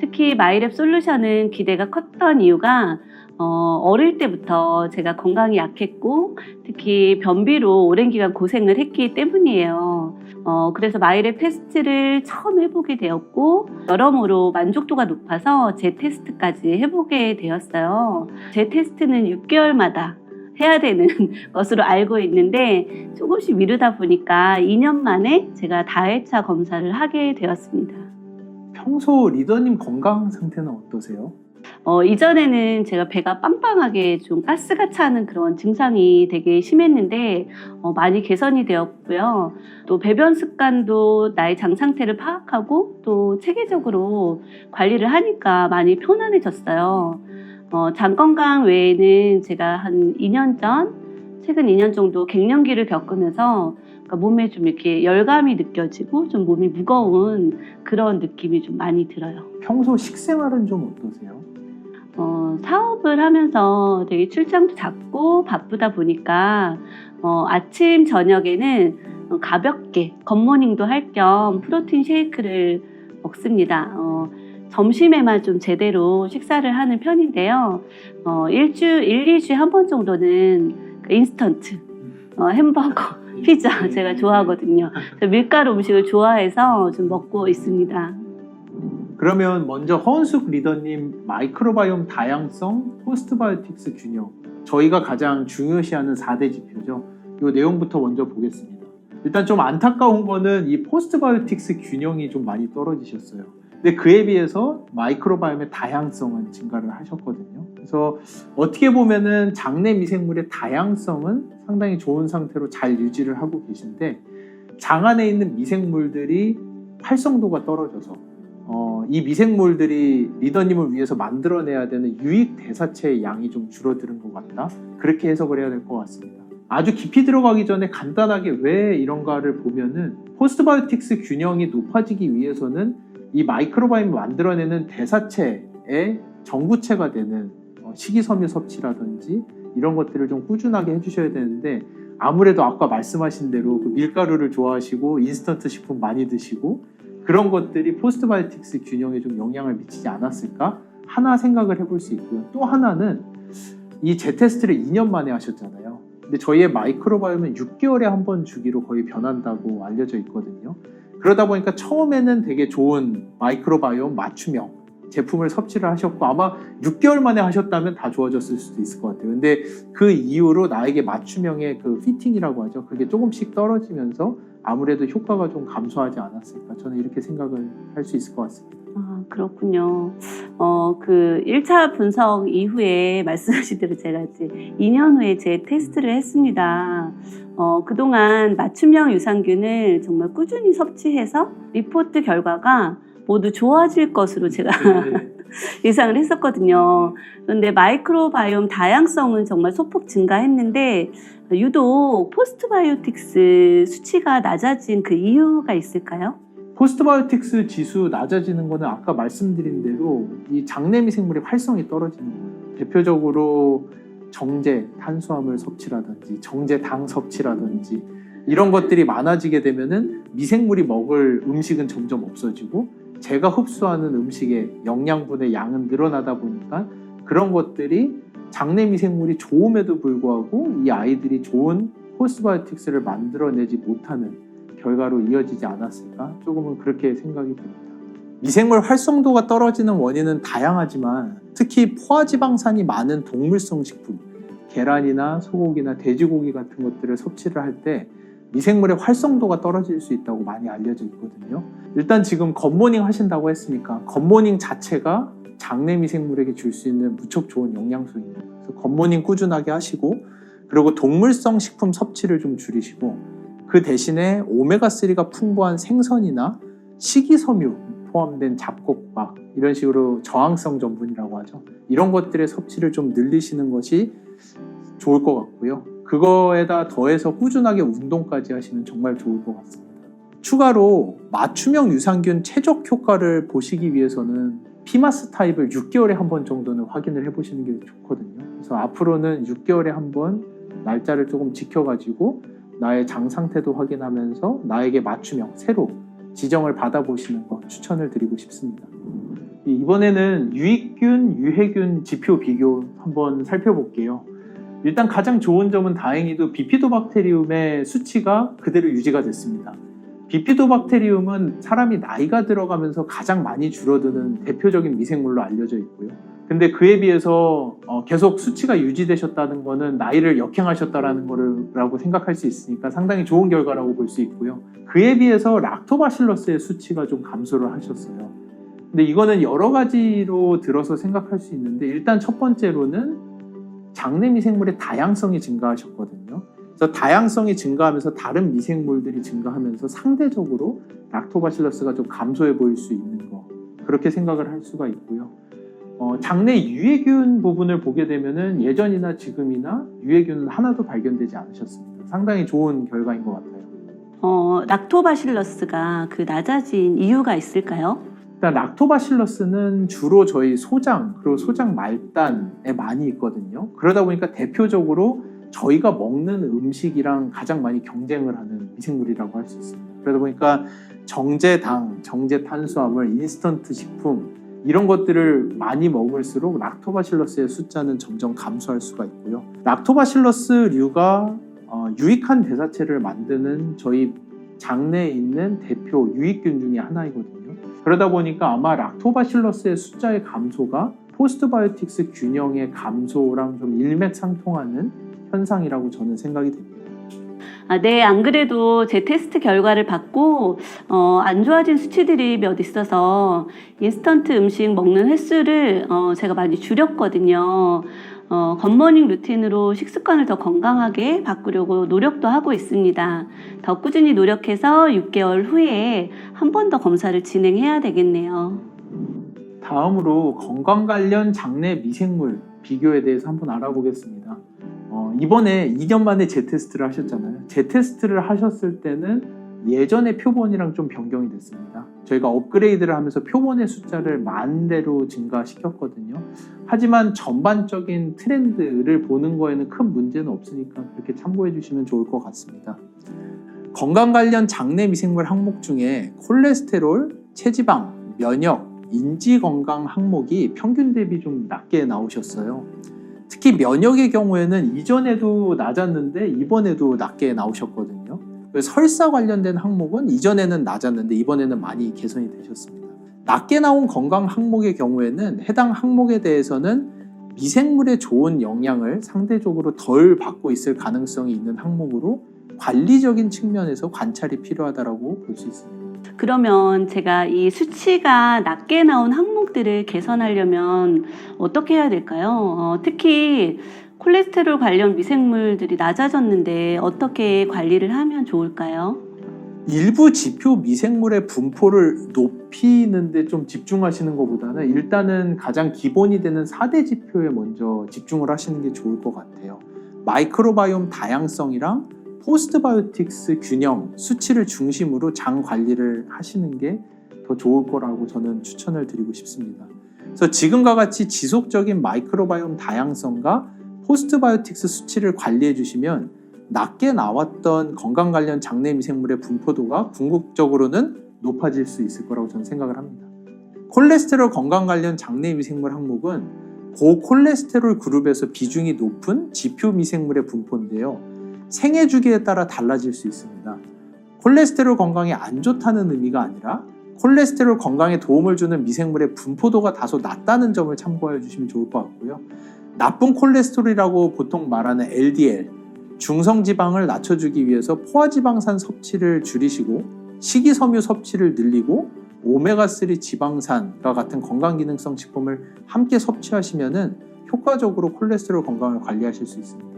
특히 마이랩 솔루션은 기대가 컸던 이유가 어릴 때부터 제가 건강이 약했고 특히 변비로 오랜 기간 고생을 했기 때문이에요. 그래서 마이랩 테스트를 처음 해보게 되었고 여러모로 만족도가 높아서 제 테스트까지 해보게 되었어요. 제 테스트는 6개월마다 해야 되는 것으로 알고 있는데 조금씩 미루다 보니까 2년 만에 제가 다회차 검사를 하게 되었습니다. 평소 리더님 건강 상태는 어떠세요? 이전에는 제가 배가 빵빵하게 좀 가스가 차는 그런 증상이 되게 심했는데 많이 개선이 되었고요. 또 배변 습관도 나의 장 상태를 파악하고 또 체계적으로 관리를 하니까 많이 편안해졌어요. 장 건강 외에는 제가 한 2년 전, 최근 2년 정도 갱년기를 겪으면서 그러니까 몸에 좀 이렇게 열감이 느껴지고 좀 몸이 무거운 그런 느낌이 좀 많이 들어요. 평소 식생활은 좀 어떠세요? 사업을 하면서 되게 출장도 잦고 바쁘다 보니까 아침, 저녁에는 가볍게 굿모닝도 할 겸 프로틴 쉐이크를 먹습니다. 점심에만 좀 제대로 식사를 하는 편인데요. 2주에 한 번 정도는 인스턴트, 햄버거, 피자 제가 좋아하거든요. 밀가루 음식을 좋아해서 좀 먹고 있습니다. 그러면 먼저 허은숙 리더님 마이크로바이옴 다양성 포스트바이오틱스 균형, 저희가 가장 중요시하는 4대 지표죠. 이 내용부터 먼저 보겠습니다. 일단 좀 안타까운 거는 이 포스트바이오틱스 균형이 좀 많이 떨어지셨어요. 근데 그에 비해서 마이크로바이옴의 다양성은 증가를 하셨거든요. 그래서 어떻게 보면은 장내 미생물의 다양성은 상당히 좋은 상태로 잘 유지를 하고 계신데 장 안에 있는 미생물들이 활성도가 떨어져서 이 미생물들이 리더님을 위해서 만들어내야 되는 유익 대사체의 양이 좀 줄어드는 것 같다. 그렇게 해석을 해야 될 것 같습니다. 아주 깊이 들어가기 전에 간단하게 왜 이런가를 보면은 포스트바이오틱스 균형이 높아지기 위해서는 이 마이크로바이옴이 만들어내는 대사체의 전구체가 되는 식이섬유 섭취라든지 이런 것들을 좀 꾸준하게 해주셔야 되는데 아무래도 아까 말씀하신 대로 그 밀가루를 좋아하시고 인스턴트 식품 많이 드시고 그런 것들이 포스트바이오틱스 균형에 좀 영향을 미치지 않았을까? 하나 생각을 해볼 수 있고요. 또 하나는 이 재테스트를 2년 만에 하셨잖아요. 근데 저희의 마이크로바이옴은 6개월에 한 번 주기로 거의 변한다고 알려져 있거든요. 그러다 보니까 처음에는 되게 좋은 마이크로바이옴 맞춤형 제품을 섭취를 하셨고 아마 6개월 만에 하셨다면 다 좋아졌을 수도 있을 것 같아요. 근데 그 이후로 나에게 맞춤형의 그 피팅이라고 하죠. 그게 조금씩 떨어지면서 아무래도 효과가 좀 감소하지 않았을까. 저는 이렇게 생각을 할 수 있을 것 같습니다. 그렇군요. 그 1차 분석 이후에 말씀하신 대로 제가 이제 2년 후에 제 테스트를 했습니다. 그동안 맞춤형 유산균을 정말 꾸준히 섭취해서 리포트 결과가 모두 좋아질 것으로 제가 예상을 했었거든요. 그런데 마이크로바이옴 다양성은 정말 소폭 증가했는데 유독 포스트바이오틱스 수치가 낮아진 그 이유가 있을까요? 포스트바이오틱스 지수 낮아지는 거는 아까 말씀드린 대로 이 장내 미생물의 활성이 떨어지는 거예요. 대표적으로 정제 탄수화물 섭취라든지 정제당 섭취라든지 이런 것들이 많아지게 되면은 미생물이 먹을 음식은 점점 없어지고 제가 흡수하는 음식의 영양분의 양은 늘어나다 보니까 그런 것들이 장내 미생물이 좋음에도 불구하고 이 아이들이 좋은 포스트바이오틱스를 만들어내지 못하는 결과로 이어지지 않았을까? 조금은 그렇게 생각이 듭니다. 미생물 활성도가 떨어지는 원인은 다양하지만 특히 포화지방산이 많은 동물성 식품, 계란이나 소고기나 돼지고기 같은 것들을 섭취를 할 때 미생물의 활성도가 떨어질 수 있다고 많이 알려져 있거든요. 일단 지금 굿모닝 하신다고 했으니까 굿모닝 자체가 장내 미생물에게 줄 수 있는 무척 좋은 영양소입니다. 그래서 굿모닝 꾸준하게 하시고 그리고 동물성 식품 섭취를 좀 줄이시고 그 대신에 오메가3가 풍부한 생선이나 식이섬유 포함된 잡곡밥 이런 식으로 저항성 전분이라고 하죠. 이런 것들의 섭취를 좀 늘리시는 것이 좋을 것 같고요. 그거에다 더해서 꾸준하게 운동까지 하시면 정말 좋을 것 같습니다. 추가로 맞춤형 유산균 최적 효과를 보시기 위해서는 피마스 타입을 6개월에 한 번 정도는 확인을 해보시는 게 좋거든요. 그래서 앞으로는 6개월에 한 번 날짜를 조금 지켜가지고 나의 장 상태도 확인하면서 나에게 맞춤형 새로 지정을 받아보시는 거 추천을 드리고 싶습니다. 이번에는 유익균, 유해균 지표 비교 한번 살펴볼게요. 일단 가장 좋은 점은 다행히도 비피도박테리움의 수치가 그대로 유지가 됐습니다. 비피도박테리움은 사람이 나이가 들어가면서 가장 많이 줄어드는 대표적인 미생물로 알려져 있고요. 근데 그에 비해서 계속 수치가 유지되셨다는 것은 나이를 역행하셨다는 거라고 생각할 수 있으니까 상당히 좋은 결과라고 볼 수 있고요. 그에 비해서 락토바실러스의 수치가 좀 감소를 하셨어요. 근데 이거는 여러 가지로 들어서 생각할 수 있는데 일단 첫 번째로는 장내 미생물의 다양성이 증가하셨거든요. 그래서 다양성이 증가하면서 다른 미생물들이 증가하면서 상대적으로 락토바실러스가 좀 감소해 보일 수 있는 거 그렇게 생각을 할 수가 있고요. 장내 유해균 부분을 보게 되면은 예전이나 지금이나 유해균은 하나도 발견되지 않으셨습니다. 상당히 좋은 결과인 것 같아요. 락토바실러스가 낮아진 이유가 있을까요? 일단 락토바실러스는 주로 저희 소장 그리고 소장 말단에 많이 있거든요. 그러다 보니까 대표적으로 저희가 먹는 음식이랑 가장 많이 경쟁을 하는 미생물이라고 할 수 있습니다. 그러다 보니까 정제당, 정제탄수화물, 인스턴트 식품 이런 것들을 많이 먹을수록 락토바실러스의 숫자는 점점 감소할 수가 있고요. 락토바실러스류가 유익한 대사체를 만드는 저희 장내에 있는 대표 유익균 중에 하나이거든요. 그러다 보니까 아마 락토바실러스의 숫자의 감소가 포스트바이오틱스 균형의 감소랑 좀 일맥상통하는 현상이라고 저는 생각이 됩니다. 네, 안 그래도 제 테스트 결과를 받고 안 좋아진 수치들이 몇 있어서 인스턴트 음식 먹는 횟수를 제가 많이 줄였거든요. 굿모닝 루틴으로 식습관을 더 건강하게 바꾸려고 노력도 하고 있습니다. 더 꾸준히 노력해서 6개월 후에 한 번 더 검사를 진행해야 되겠네요. 다음으로 건강 관련 장내 미생물 비교에 대해서 한번 알아보겠습니다. 이번에 2년 만에 재테스트를 하셨잖아요. 재테스트를 하셨을 때는 예전의 표본이랑 좀 변경이 됐습니다. 저희가 업그레이드를 하면서 표본의 숫자를 10,000대로 증가시켰거든요. 하지만 전반적인 트렌드를 보는 거에는 큰 문제는 없으니까 그렇게 참고해 주시면 좋을 것 같습니다. 건강 관련 장내 미생물 항목 중에 콜레스테롤, 체지방, 면역, 인지 건강 항목이 평균 대비 좀 낮게 나오셨어요. 특히 면역의 경우에는 이전에도 낮았는데 이번에도 낮게 나오셨거든요. 설사 관련된 항목은 이전에는 낮았는데 이번에는 많이 개선이 되셨습니다. 낮게 나온 건강 항목의 경우에는 해당 항목에 대해서는 미생물에 좋은 영향을 상대적으로 덜 받고 있을 가능성이 있는 항목으로 관리적인 측면에서 관찰이 필요하다고 볼 수 있습니다. 그러면 제가 이 수치가 낮게 나온 항목들을 개선하려면 어떻게 해야 될까요? 특히 콜레스테롤 관련 미생물들이 낮아졌는데 어떻게 관리를 하면 좋을까요? 일부 지표 미생물의 분포를 높이는 데 좀 집중하시는 것보다는 일단은 가장 기본이 되는 4대 지표에 먼저 집중을 하시는 게 좋을 것 같아요. 마이크로바이옴 다양성이랑 포스트바이오틱스 균형, 수치를 중심으로 장 관리를 하시는 게 더 좋을 거라고 저는 추천을 드리고 싶습니다. 그래서 지금과 같이 지속적인 마이크로바이옴 다양성과 포스트바이오틱스 수치를 관리해 주시면 낮게 나왔던 건강 관련 장내 미생물의 분포도가 궁극적으로는 높아질 수 있을 거라고 저는 생각을 합니다. 콜레스테롤 건강 관련 장내 미생물 항목은 고콜레스테롤 그룹에서 비중이 높은 지표 미생물의 분포인데요. 생애 주기에 따라 달라질 수 있습니다. 콜레스테롤 건강에 안 좋다는 의미가 아니라 콜레스테롤 건강에 도움을 주는 미생물의 분포도가 다소 낮다는 점을 참고해 주시면 좋을 것 같고요. 나쁜 콜레스테롤이라고 보통 말하는 LDL, 중성지방을 낮춰주기 위해서 포화지방산 섭취를 줄이시고 식이섬유 섭취를 늘리고 오메가3 지방산과 같은 건강기능성 식품을 함께 섭취하시면 효과적으로 콜레스테롤 건강을 관리하실 수 있습니다.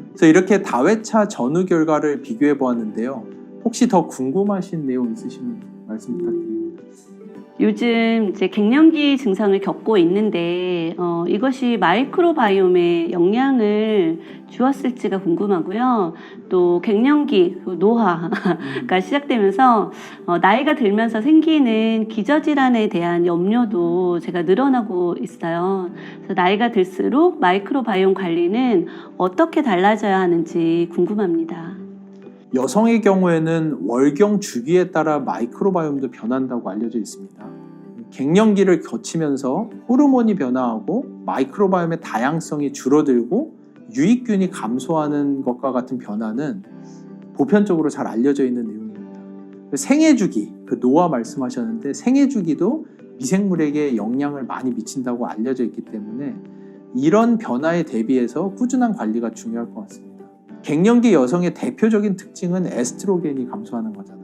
그래서 이렇게 다회차 전후 결과를 비교해 보았는데요. 혹시 더 궁금하신 내용 있으시면 말씀 부탁드립니다. 요즘 이제 갱년기 증상을 겪고 있는데 이것이 마이크로바이옴에 영향을 주었을지가 궁금하고요. 또 갱년기, 노화가 시작되면서 나이가 들면서 생기는 기저질환에 대한 염려도 제가 늘어나고 있어요. 그래서 나이가 들수록 마이크로바이옴 관리는 어떻게 달라져야 하는지 궁금합니다. 여성의 경우에는 월경 주기에 따라 마이크로바이옴도 변한다고 알려져 있습니다. 갱년기를 거치면서 호르몬이 변화하고 마이크로바이옴의 다양성이 줄어들고 유익균이 감소하는 것과 같은 변화는 보편적으로 잘 알려져 있는 내용입니다. 생애주기, 노화 말씀하셨는데 생애주기도 미생물에게 영향을 많이 미친다고 알려져 있기 때문에 이런 변화에 대비해서 꾸준한 관리가 중요할 것 같습니다. 갱년기 여성의 대표적인 특징은 에스트로겐이 감소하는 거잖아요.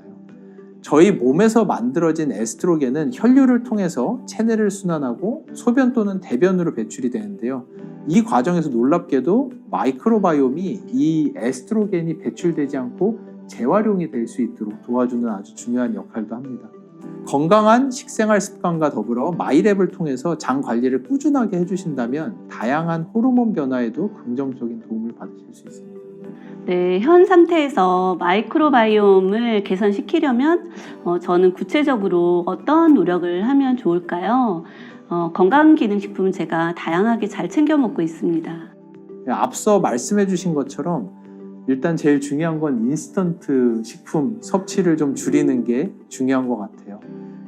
저희 몸에서 만들어진 에스트로겐은 혈류를 통해서 체내를 순환하고 소변 또는 대변으로 배출이 되는데요. 이 과정에서 놀랍게도 마이크로바이옴이 이 에스트로겐이 배출되지 않고 재활용이 될 수 있도록 도와주는 아주 중요한 역할도 합니다. 건강한 식생활 습관과 더불어 마이랩을 통해서 장 관리를 꾸준하게 해주신다면 다양한 호르몬 변화에도 긍정적인 도움을 받으실 수 있습니다. 네, 현 상태에서 마이크로바이옴을 개선시키려면 저는 구체적으로 어떤 노력을 하면 좋을까요? 건강기능식품은 제가 다양하게 잘 챙겨 먹고 있습니다. 앞서 말씀해 주신 것처럼 일단 제일 중요한 건 인스턴트 식품 섭취를 좀 줄이는 게 중요한 것 같아요.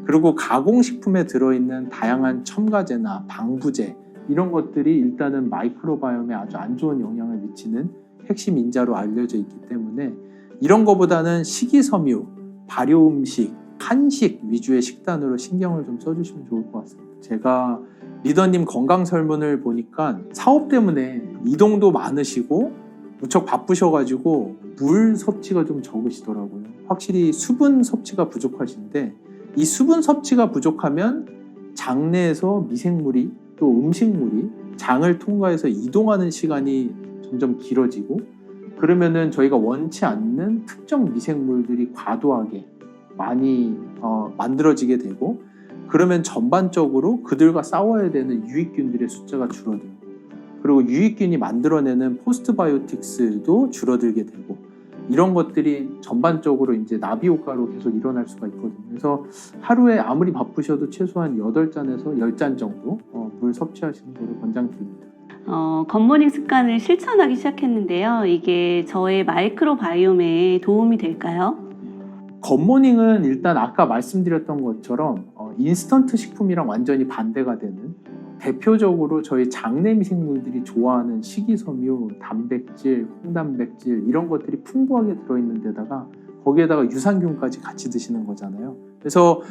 그리고 가공식품에 들어있는 다양한 첨가제나 방부제 이런 것들이 일단은 마이크로바이옴에 아주 안 좋은 영향을 미치는 핵심 인자로 알려져 있기 때문에 이런 거보다는 식이섬유, 발효음식, 한식 위주의 식단으로 신경을 좀 써주시면 좋을 것 같습니다. 제가 리더님 건강 설문을 보니까 사업 때문에 이동도 많으시고 무척 바쁘셔가지고 물 섭취가 좀 적으시더라고요. 확실히 수분 섭취가 부족하신데 이 수분 섭취가 부족하면 장내에서 미생물이 또 음식물이 장을 통과해서 이동하는 시간이 점점 길어지고 그러면은 저희가 원치 않는 특정 미생물들이 과도하게 많이 만들어지게 되고 그러면 전반적으로 그들과 싸워야 되는 유익균들의 숫자가 줄어들고 그리고 유익균이 만들어내는 포스트바이오틱스도 줄어들게 되고 이런 것들이 전반적으로 이제 나비 효과로 계속 일어날 수가 있거든요. 그래서 하루에 아무리 바쁘셔도 최소한 8잔에서 10잔 정도 물 섭취하시는 것을 권장드립니다. 굿모닝 습관을 실천하기 시작했는데요. 이게 저의 마이크로바이옴에 도움이 될까요? 굿모닝은 일단 아까 말씀드렸던 것처럼 인스턴트 식품이랑 완전히 반대가 되는 대표적으로 저희 장내 미생물들이 좋아하는 식이섬유, 단백질, 홍단백질 이런 것들이 풍부하게 들어있는 데다가 거기에다가 유산균까지 같이 드시는 거잖아요. 그래서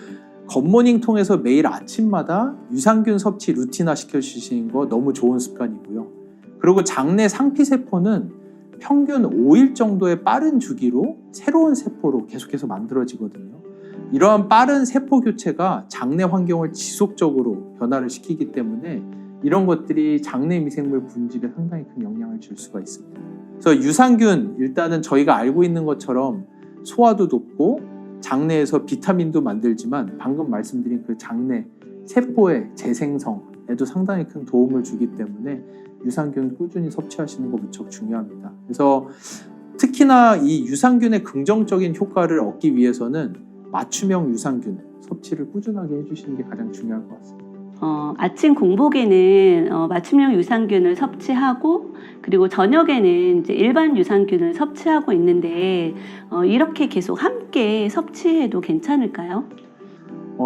굿모닝 통해서 매일 아침마다 유산균 섭취 루틴화 시켜주시는 거 너무 좋은 습관이고요. 그리고 장내 상피세포는 평균 5일 정도의 빠른 주기로 새로운 세포로 계속해서 만들어지거든요. 이러한 빠른 세포 교체가 장내 환경을 지속적으로 변화를 시키기 때문에 이런 것들이 장내 미생물 분집에 상당히 큰 영향을 줄 수가 있습니다. 그래서 유산균 일단은 저희가 알고 있는 것처럼 소화도 돕고 장내에서 비타민도 만들지만 방금 말씀드린 그 장내 세포의 재생성에도 상당히 큰 도움을 주기 때문에 유산균 꾸준히 섭취하시는 거 무척 중요합니다. 그래서 특히나 이 유산균의 긍정적인 효과를 얻기 위해서는 맞춤형 유산균 섭취를 꾸준하게 해주시는 게 가장 중요할 것 같습니다. 아침 공복에는 맞춤형 유산균을 섭취하고 그리고 저녁에는 이제 일반 유산균을 섭취하고 있는데 이렇게 계속 함께 섭취해도 괜찮을까요?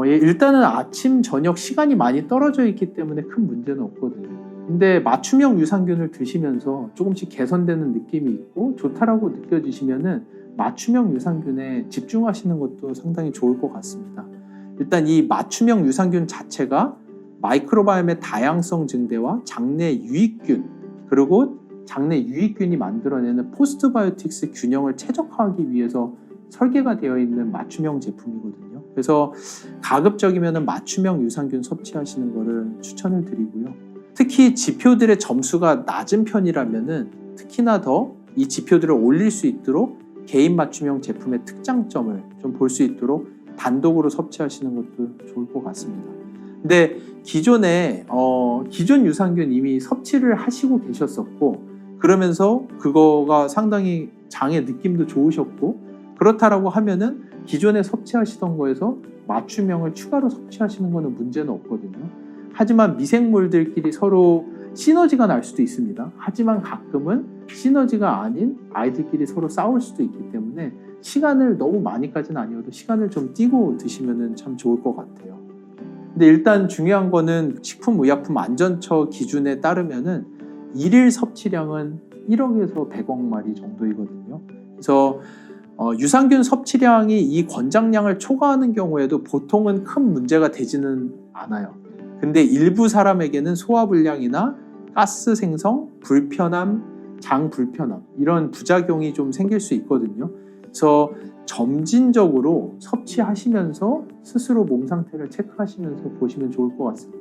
일단은 아침, 저녁 시간이 많이 떨어져 있기 때문에 큰 문제는 없거든요. 근데 맞춤형 유산균을 드시면서 조금씩 개선되는 느낌이 있고 좋다라고 느껴지시면은 맞춤형 유산균에 집중하시는 것도 상당히 좋을 것 같습니다. 일단 이 맞춤형 유산균 자체가 마이크로바이옴의 다양성 증대와 장내 유익균 그리고 장내 유익균이 만들어내는 포스트바이오틱스 균형을 최적화하기 위해서 설계가 되어 있는 맞춤형 제품이거든요. 그래서 가급적이면 맞춤형 유산균 섭취하시는 것을 추천을 드리고요. 특히 지표들의 점수가 낮은 편이라면 특히나 더 이 지표들을 올릴 수 있도록 개인 맞춤형 제품의 특장점을 좀 볼 수 있도록 단독으로 섭취하시는 것도 좋을 것 같습니다. 근데 기존 유산균 이미 섭취를 하시고 계셨었고 그러면서 그거가 상당히 장의 느낌도 좋으셨고 그렇다라고 하면은 기존에 섭취하시던 거에서 맞춤형을 추가로 섭취하시는 거는 문제는 없거든요. 하지만 미생물들끼리 서로 시너지가 날 수도 있습니다. 하지만 가끔은 시너지가 아닌 아이들끼리 서로 싸울 수도 있기 때문에 시간을 너무 많이까지는 아니어도 시간을 좀 띄고 드시면 참 좋을 것 같아요. 근데 일단 중요한 거는 식품의약품안전처 기준에 따르면은 일일 섭취량은 1억에서 100억 마리 정도이거든요. 그래서 유산균 섭취량이 이 권장량을 초과하는 경우에도 보통은 큰 문제가 되지는 않아요. 근데 일부 사람에게는 소화불량이나 가스 생성, 불편함, 장 불편함 이런 부작용이 좀 생길 수 있거든요. 그래서 점진적으로 섭취하시면서 스스로 몸 상태를 체크하시면서 보시면 좋을 것 같습니다.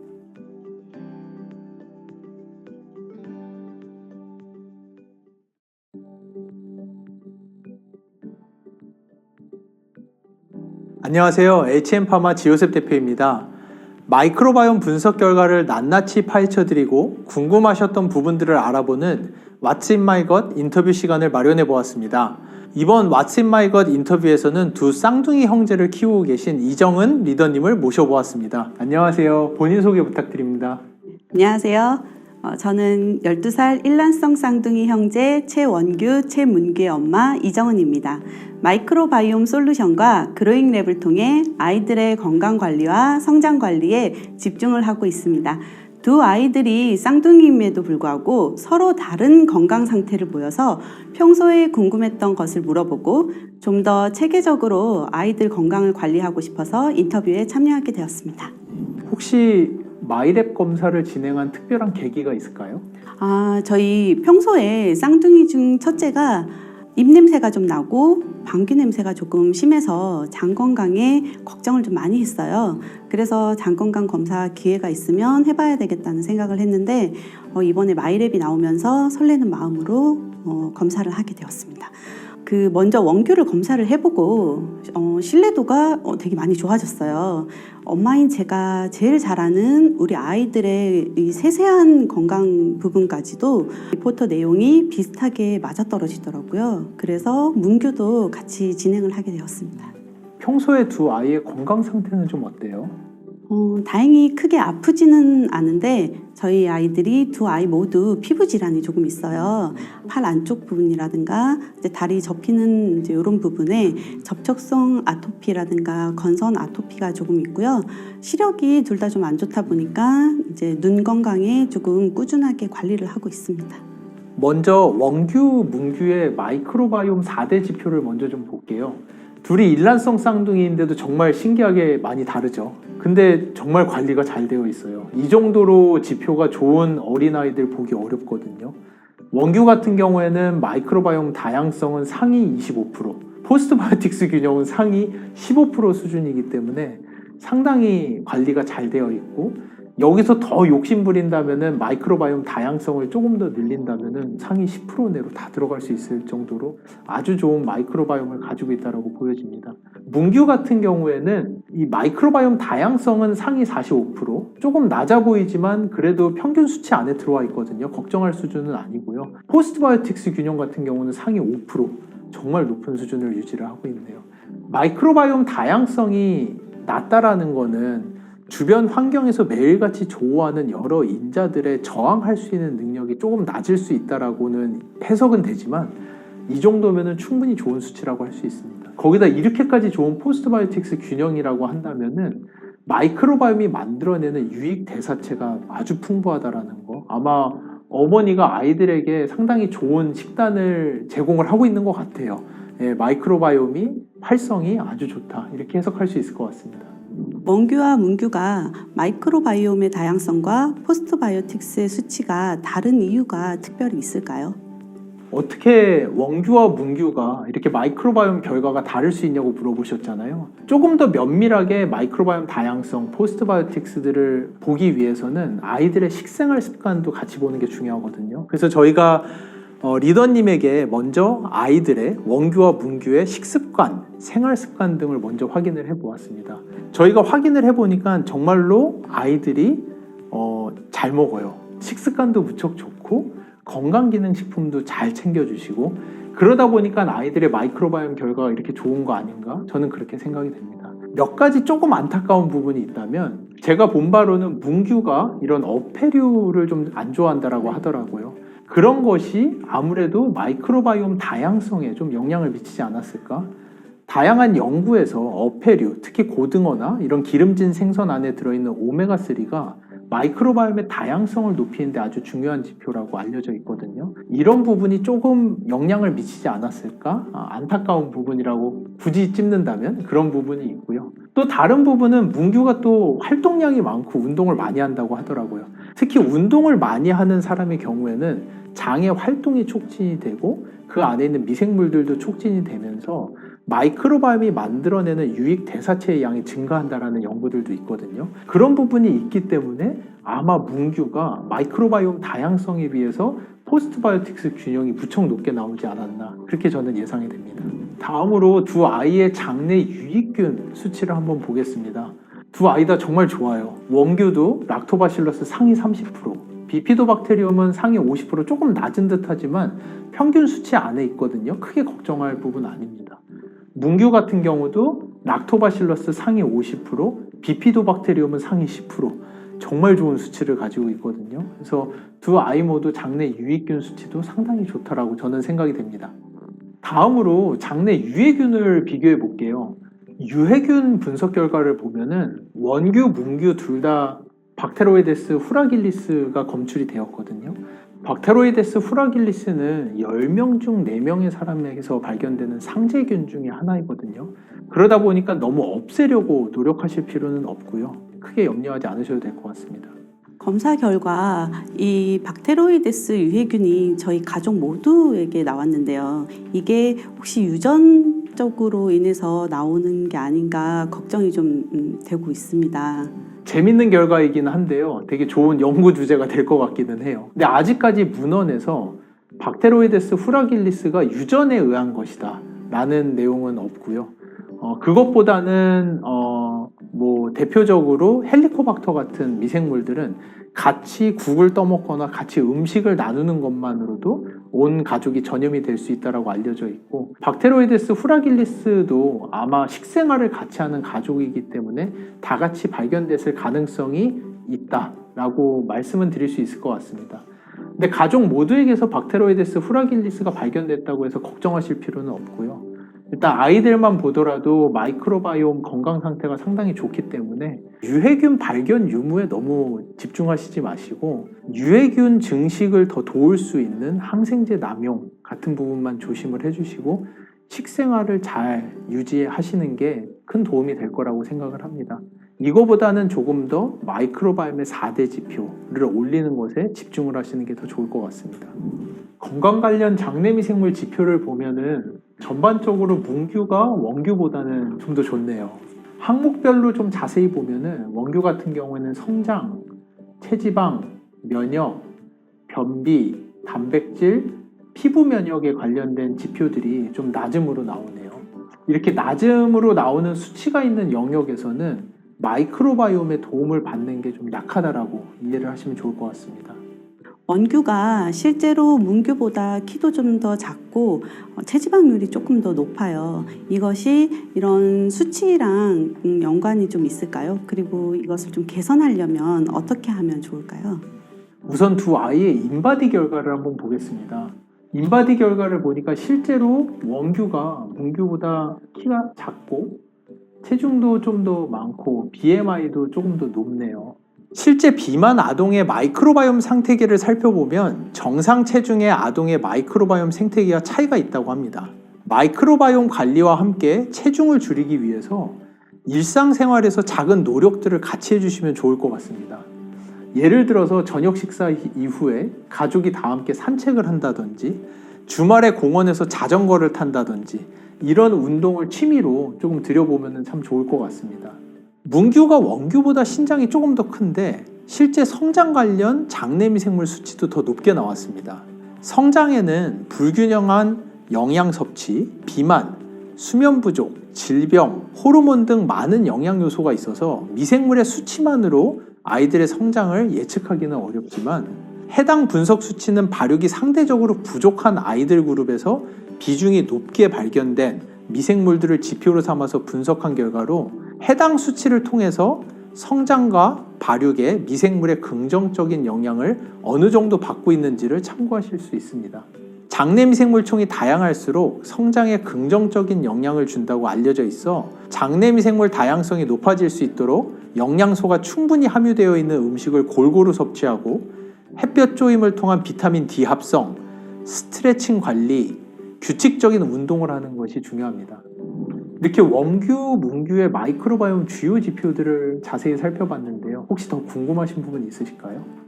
안녕하세요. HM파마 지요셉 대표입니다. 마이크로바이옴 분석 결과를 낱낱이 파헤쳐드리고 궁금하셨던 부분들을 알아보는 What's in my gut 인터뷰 시간을 마련해 보았습니다. 이번 What's in my gut 인터뷰에서는 두 쌍둥이 형제를 키우고 계신 이정은 리더님을 모셔보았습니다. 안녕하세요. 본인 소개 부탁드립니다. 안녕하세요. 저는 12살 일란성 쌍둥이 형제 최원규, 최문규의 엄마 이정은입니다. 마이크로바이옴 솔루션과 그로잉랩을 통해 아이들의 건강관리와 성장관리에 집중을 하고 있습니다. 두 아이들이 쌍둥이임에도 불구하고 서로 다른 건강 상태를 보여서 평소에 궁금했던 것을 물어보고 좀 더 체계적으로 아이들 건강을 관리하고 싶어서 인터뷰에 참여하게 되었습니다. 혹시 마이랩 검사를 진행한 특별한 계기가 있을까요? 저희 평소에 쌍둥이 중 첫째가 입냄새가 좀 나고 방귀 냄새가 조금 심해서 장 건강에 걱정을 좀 많이 했어요. 그래서 장 건강 검사 기회가 있으면 해봐야 되겠다는 생각을 했는데 이번에 마이랩이 나오면서 설레는 마음으로 검사를 하게 되었습니다. 먼저 원규를 검사를 해보고 신뢰도가 되게 많이 좋아졌어요. 엄마인 제가 제일 잘 아는 우리 아이들의 이 세세한 건강 부분까지도 리포터 내용이 비슷하게 맞아떨어지더라고요. 그래서 문규도 같이 진행을 하게 되었습니다. 평소에 두 아이의 건강 상태는 좀 어때요? 다행히 크게 아프지는 않은데 저희 아이들이 두 아이 모두 피부 질환이 조금 있어요. 팔 안쪽 부분이라든가 이제 다리 접히는 이제 이런 부분에 접촉성 아토피라든가 건선 아토피가 조금 있고요. 시력이 둘 다 좀 안 좋다 보니까 이제 눈 건강에 조금 꾸준하게 관리를 하고 있습니다. 먼저 원규, 문규의 마이크로바이옴 4대 지표를 먼저 좀 볼게요. 둘이 일란성 쌍둥이인데도 정말 신기하게 많이 다르죠. 근데 정말 관리가 잘 되어 있어요. 이 정도로 지표가 좋은 어린아이들 보기 어렵거든요. 원규 같은 경우에는 마이크로바이옴 다양성은 상위 25%, 포스트바이오틱스 균형은 상위 15% 수준이기 때문에 상당히 관리가 잘 되어 있고, 여기서 더 욕심 부린다면은 마이크로바이옴 다양성을 조금 더 늘린다면은 상위 10% 내로 다 들어갈 수 있을 정도로 아주 좋은 마이크로바이옴을 가지고 있다고 보여집니다. 문규 같은 경우에는 이 마이크로바이옴 다양성은 상위 45%, 조금 낮아 보이지만 그래도 평균 수치 안에 들어와 있거든요. 걱정할 수준은 아니고요. 포스트바이오틱스 균형 같은 경우는 상위 5%, 정말 높은 수준을 유지를 하고 있네요. 마이크로바이옴 다양성이 낮다라는 거는 주변 환경에서 매일같이 조우하는 여러 인자들에 저항할 수 있는 능력이 조금 낮을 수 있다라고는 해석은 되지만 이 정도면은 충분히 좋은 수치라고 할 수 있습니다. 거기다 이렇게까지 좋은 포스트바이오틱스 균형이라고 한다면은 마이크로바이옴이 만들어내는 유익 대사체가 아주 풍부하다라는 거, 아마 어머니가 아이들에게 상당히 좋은 식단을 제공을 하고 있는 것 같아요. 마이크로바이옴이 활성이 아주 좋다, 이렇게 해석할 수 있을 것 같습니다. 원규와 문규가 마이크로바이옴의 다양성과 포스트바이오틱스의 수치가 다른 이유가 특별히 있을까요? 어떻게 원규와 문규가 이렇게 마이크로바이옴 결과가 다를 수 있냐고 물어보셨잖아요. 조금 더 면밀하게 마이크로바이옴 다양성, 포스트바이오틱스들을 보기 위해서는 아이들의 식생활 습관도 같이 보는 게 중요하거든요. 그래서 저희가 리더님에게 먼저 아이들의 원규와 문규의 식습관, 생활 습관 등을 먼저 확인을 해보았습니다. 저희가 확인을 해보니까 정말로 아이들이 잘 먹어요. 식습관도 무척 좋고 건강기능식품도 잘 챙겨주시고, 그러다 보니까 아이들의 마이크로바이옴 결과가 이렇게 좋은 거 아닌가? 저는 그렇게 생각이 됩니다. 몇 가지 조금 안타까운 부분이 있다면, 제가 본 바로는 문규가 이런 어패류를 좀 안 좋아한다라고 하더라고요. 그런 것이 아무래도 마이크로바이옴 다양성에 좀 영향을 미치지 않았을까? 다양한 연구에서 어패류, 특히 고등어나 이런 기름진 생선 안에 들어있는 오메가3가 마이크로바이옴의 다양성을 높이는 데 아주 중요한 지표라고 알려져 있거든요. 이런 부분이 조금 영향을 미치지 않았을까? 안타까운 부분이라고 굳이 찝는다면 그런 부분이 있고요. 또 다른 부분은 문규가 또 활동량이 많고 운동을 많이 한다고 하더라고요. 특히 운동을 많이 하는 사람의 경우에는 장의 활동이 촉진이 되고 그 안에 있는 미생물들도 촉진이 되면서 마이크로바이옴이 만들어내는 유익 대사체의 양이 증가한다라는 연구들도 있거든요. 그런 부분이 있기 때문에 아마 문규가 마이크로바이옴 다양성에 비해서 포스트바이오틱스 균형이 무척 높게 나오지 않았나 그렇게 저는 예상이 됩니다. 다음으로 두 아이의 장내 유익균 수치를 한번 보겠습니다. 두 아이 다 정말 좋아요. 원규도 락토바실러스 상위 30%, 비피도박테리움은 상위 50% 조금 낮은 듯하지만 평균 수치 안에 있거든요. 크게 걱정할 부분 아닙니다. 문규 같은 경우도 락토바실러스 상위 50%, 비피도박테리움은 상위 10%, 정말 좋은 수치를 가지고 있거든요. 그래서 두 아이 모두 장내 유익균 수치도 상당히 좋다라고 저는 생각이 됩니다. 다음으로 장내 유해균을 비교해 볼게요. 유해균 분석 결과를 보면은 원규, 문규 둘 다 박테로이데스 후라길리스가 검출이 되었거든요. 박테로이데스 후라길리스는 10명 중 4명의 사람에게서 발견되는 상재균 중에 하나이거든요. 그러다 보니까 너무 없애려고 노력하실 필요는 없고요. 크게 염려하지 않으셔도 될 것 같습니다. 검사 결과 이 박테로이데스 유해균이 저희 가족 모두에게 나왔는데요. 이게 혹시 유전적으로 인해서 나오는 게 아닌가 걱정이 좀 되고 있습니다. 재밌는 결과이긴 한데요. 되게 좋은 연구 주제가 될 것 같기는 해요. 근데 아직까지 문헌에서 박테로이데스 후라길리스가 유전에 의한 것이다 라는 내용은 없고요. 그것보다는 뭐 대표적으로 헬리코박터 같은 미생물들은 같이 국을 떠먹거나 같이 음식을 나누는 것만으로도 온 가족이 전염이 될 수 있다고 알려져 있고, 박테로이데스 후라길리스도 아마 식생활을 같이 하는 가족이기 때문에 다 같이 발견됐을 가능성이 있다라고 말씀은 드릴 수 있을 것 같습니다. 근데 가족 모두에게서 박테로이데스 후라길리스가 발견됐다고 해서 걱정하실 필요는 없고요. 일단 아이들만 보더라도 마이크로바이옴 건강 상태가 상당히 좋기 때문에 유해균 발견 유무에 너무 집중하시지 마시고 유해균 증식을 더 도울 수 있는 항생제 남용 같은 부분만 조심을 해주시고 식생활을 잘 유지하시는 게 큰 도움이 될 거라고 생각을 합니다. 이거보다는 조금 더 마이크로바이옴의 4대 지표를 올리는 것에 집중을 하시는 게 더 좋을 것 같습니다. 건강 관련 장내 미생물 지표를 보면은 전반적으로 문규가 원규보다는 좀 더 좋네요. 항목별로 좀 자세히 보면은 원규 같은 경우에는 성장, 체지방, 면역, 변비, 단백질, 피부 면역에 관련된 지표들이 좀 낮음으로 나오네요. 이렇게 낮음으로 나오는 수치가 있는 영역에서는 마이크로바이옴의 도움을 받는 게 좀 약하다라고 이해를 하시면 좋을 것 같습니다. 원규가 실제로 문규보다 키도 좀 더 작고 체지방률이 조금 더 높아요. 이것이 이런 수치랑 연관이 좀 있을까요? 그리고 이것을 좀 개선하려면 어떻게 하면 좋을까요? 우선 두 아이의 인바디 결과를 한번 보겠습니다. 인바디 결과를 보니까 실제로 원규가 문규보다 키가 작고 체중도 좀 더 많고 BMI도 조금 더 높네요. 실제 비만 아동의 마이크로바이옴 생태계를 살펴보면 정상 체중의 아동의 마이크로바이옴 생태계와 차이가 있다고 합니다. 마이크로바이옴 관리와 함께 체중을 줄이기 위해서 일상생활에서 작은 노력들을 같이 해주시면 좋을 것 같습니다. 예를 들어서 저녁 식사 이후에 가족이 다 함께 산책을 한다든지 주말에 공원에서 자전거를 탄다든지 이런 운동을 취미로 조금 들여보면 참 좋을 것 같습니다. 문규가 원규보다 신장이 조금 더 큰데 실제 성장 관련 장내 미생물 수치도 더 높게 나왔습니다. 성장에는 불균형한 영양 섭취, 비만, 수면 부족, 질병, 호르몬 등 많은 영양 요소가 있어서 미생물의 수치만으로 아이들의 성장을 예측하기는 어렵지만 해당 분석 수치는 발육이 상대적으로 부족한 아이들 그룹에서 비중이 높게 발견된 미생물들을 지표로 삼아서 분석한 결과로 해당 수치를 통해서 성장과 발육에 미생물의 긍정적인 영향을 어느 정도 받고 있는지를 참고하실 수 있습니다. 장내 미생물총이 다양할수록 성장에 긍정적인 영향을 준다고 알려져 있어 장내 미생물 다양성이 높아질 수 있도록 영양소가 충분히 함유되어 있는 음식을 골고루 섭취하고 햇볕 조임을 통한 비타민 D 합성, 스트레칭 관리, 규칙적인 운동을 하는 것이 중요합니다. 이렇게 원규, 문규의 마이크로바이옴 주요 지표들을 자세히 살펴봤는데요. 혹시 더 궁금하신 부분 있으실까요?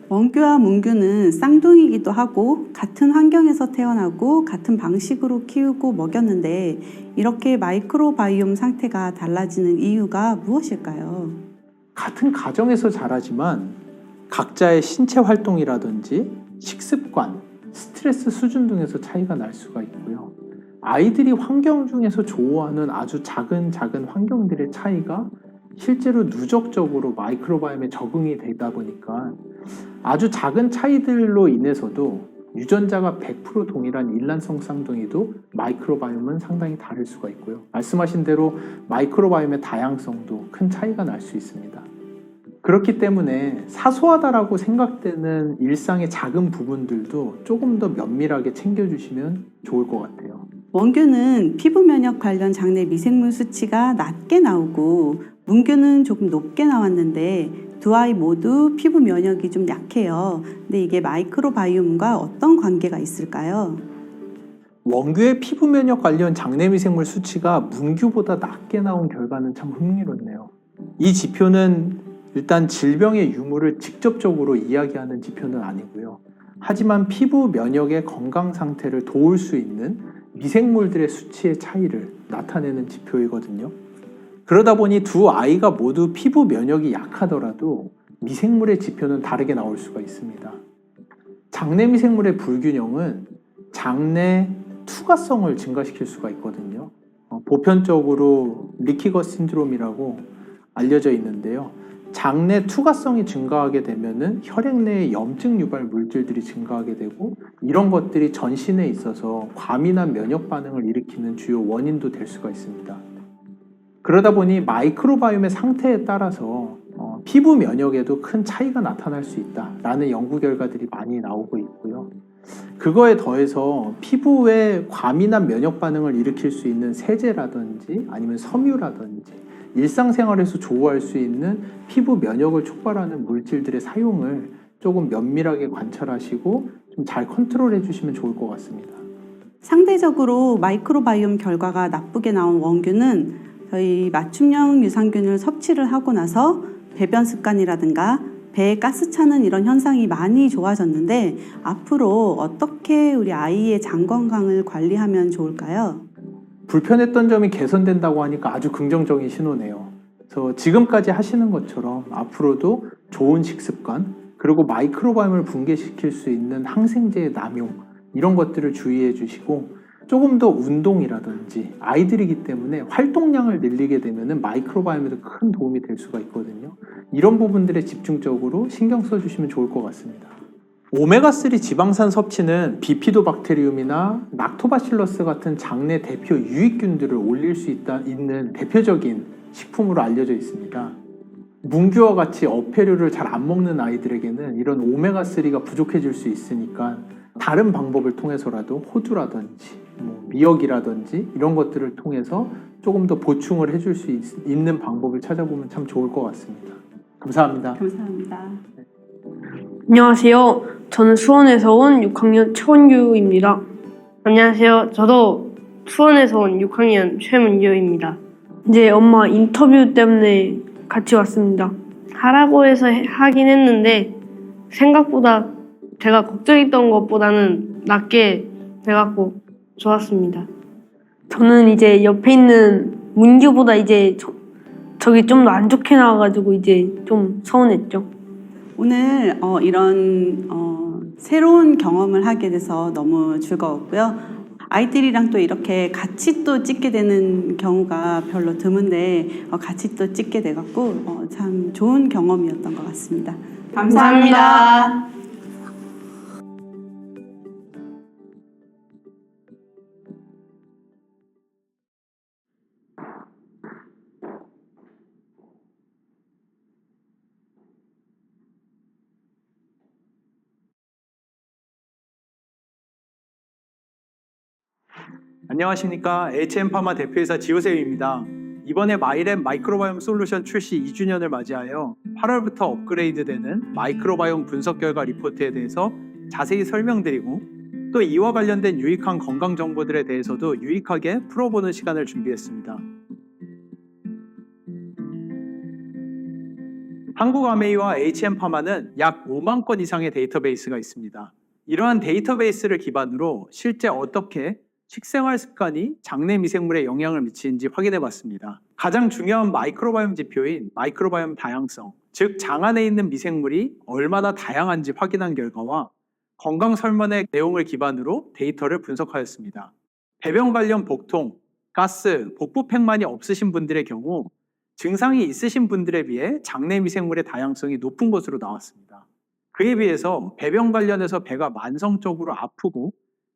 원규와 문규는 쌍둥이기도 하고 같은 환경에서 태어나고 같은 방식으로 키우고 먹였는데 이렇게 마이크로바이옴 상태가 달라지는 이유가 무엇일까요? 같은 가정에서 자라지만 각자의 신체 활동이라든지 식습관, 스트레스 수준 등에서 차이가 날 수가 있고요. 아이들이 환경 중에서 좋아하는 아주 작은 환경들의 차이가 실제로 누적적으로 마이크로바이옴에 적응이 되다 보니까 아주 작은 차이들로 인해서도 유전자가 100% 동일한 일란성 쌍둥이도 마이크로바이옴은 상당히 다를 수가 있고요. 말씀하신 대로 마이크로바이옴의 다양성도 큰 차이가 날 수 있습니다. 그렇기 때문에 사소하다라고 생각되는 일상의 작은 부분들도 조금 더 면밀하게 챙겨주시면 좋을 것 같아요. 원규는 피부 면역 관련 장내 미생물 수치가 낮게 나오고 문규는 조금 높게 나왔는데 두 아이 모두 피부 면역이 좀 약해요. 근데 이게 마이크로바이옴과 어떤 관계가 있을까요? 원규의 피부 면역 관련 장내 미생물 수치가 문규보다 낮게 나온 결과는 참 흥미롭네요. 이 지표는 일단 질병의 유무를 직접적으로 이야기하는 지표는 아니고요. 하지만 피부 면역의 건강 상태를 도울 수 있는 미생물들의 수치의 차이를 나타내는 지표이거든요. 그러다 보니 두 아이가 모두 피부 면역이 약하더라도 미생물의 지표는 다르게 나올 수가 있습니다. 장내 미생물의 불균형은 장내 투과성을 증가시킬 수가 있거든요. 보편적으로 리키거 신드롬이라고 알려져 있는데요. 장내 투과성이 증가하게 되면은 혈액 내의 염증 유발 물질들이 증가하게 되고 이런 것들이 전신에 있어서 과민한 면역 반응을 일으키는 주요 원인도 될 수가 있습니다. 그러다 보니 마이크로바이옴의 상태에 따라서 피부 면역에도 큰 차이가 나타날 수 있다라는 연구 결과들이 많이 나오고 있고요. 그거에 더해서 피부에 과민한 면역 반응을 일으킬 수 있는 세제라든지 아니면 섬유라든지 일상생활에서 조우할 수 있는 피부 면역을 촉발하는 물질들의 사용을 조금 면밀하게 관찰하시고 좀 잘 컨트롤해 주시면 좋을 것 같습니다. 상대적으로 마이크로바이옴 결과가 나쁘게 나온 원규는 저희 맞춤형 유산균을 섭취를 하고 나서 배변 습관이라든가 배에 가스 차는 이런 현상이 많이 좋아졌는데 앞으로 어떻게 우리 아이의 장 건강을 관리하면 좋을까요? 불편했던 점이 개선된다고 하니까 아주 긍정적인 신호네요. 그래서 지금까지 하시는 것처럼 앞으로도 좋은 식습관 그리고 마이크로바이옴을 붕괴시킬 수 있는 항생제의 남용 이런 것들을 주의해 주시고 조금 더 운동이라든지 아이들이기 때문에 활동량을 늘리게 되면 마이크로바이옴에도 큰 도움이 될 수가 있거든요. 이런 부분들에 집중적으로 신경 써주시면 좋을 것 같습니다. 오메가3 지방산 섭취는 비피도박테리움이나 락토바실러스 같은 장내 대표 유익균들을 올릴 수 있는 대표적인 식품으로 알려져 있습니다. 문규와 같이 어패류를 잘 안 먹는 아이들에게는 이런 오메가3가 부족해질 수 있으니까 다른 방법을 통해서라도 호두라든지 미역이라든지 이런 것들을 통해서 조금 더 보충을 해줄 수 있는 방법을 찾아보면 참 좋을 것 같습니다. 감사합니다. 감사합니다. 안녕하세요. 저는 수원에서 온 6학년 최원규입니다. 안녕하세요. 저도 수원에서 온 6학년 최문규입니다. 이제 엄마 인터뷰 때문에 같이 왔습니다. 하라고 해서 하긴 했는데 생각보다 제가 걱정했던 것보다는 낮게 돼갖고 좋았습니다. 저는 이제 옆에 있는 문규보다 이제 저기 좀 더 안 좋게 나와가지고 이제 좀 서운했죠. 오늘 이런 새로운 경험을 하게 돼서 너무 즐거웠고요. 아이들이랑 또 이렇게 같이 또 찍게 되는 경우가 별로 드문데 같이 또 찍게 돼갖고 참 좋은 경험이었던 것 같습니다. 감사합니다. 안녕하십니까. HM파마 대표이사 지호세입니다. 이번에 마이랩 마이크로바이옴 솔루션 출시 2주년을 맞이하여 8월부터 업그레이드되는 마이크로바이옴 분석 결과 리포트에 대해서 자세히 설명드리고 또 이와 관련된 유익한 건강 정보들에 대해서도 유익하게 풀어보는 시간을 준비했습니다. 한국아메이와 HM파마는 약 5만 건 이상의 데이터베이스가 있습니다. 이러한 데이터베이스를 기반으로 실제 어떻게 식생활 습관이 장내 미생물에 영향을 미치는지 확인해 봤습니다. 가장 중요한 마이크로바이옴 지표인 마이크로바이옴 다양성, 즉 장 안에 있는 미생물이 얼마나 다양한지 확인한 결과와 건강 설문의 내용을 기반으로 데이터를 분석하였습니다. 배변 관련 복통, 가스, 복부팽만이 없으신 분들의 경우 증상이 있으신 분들에 비해 장내 미생물의 다양성이 높은 것으로 나왔습니다. 그에 비해서 배변 관련해서 배가 만성적으로 아프고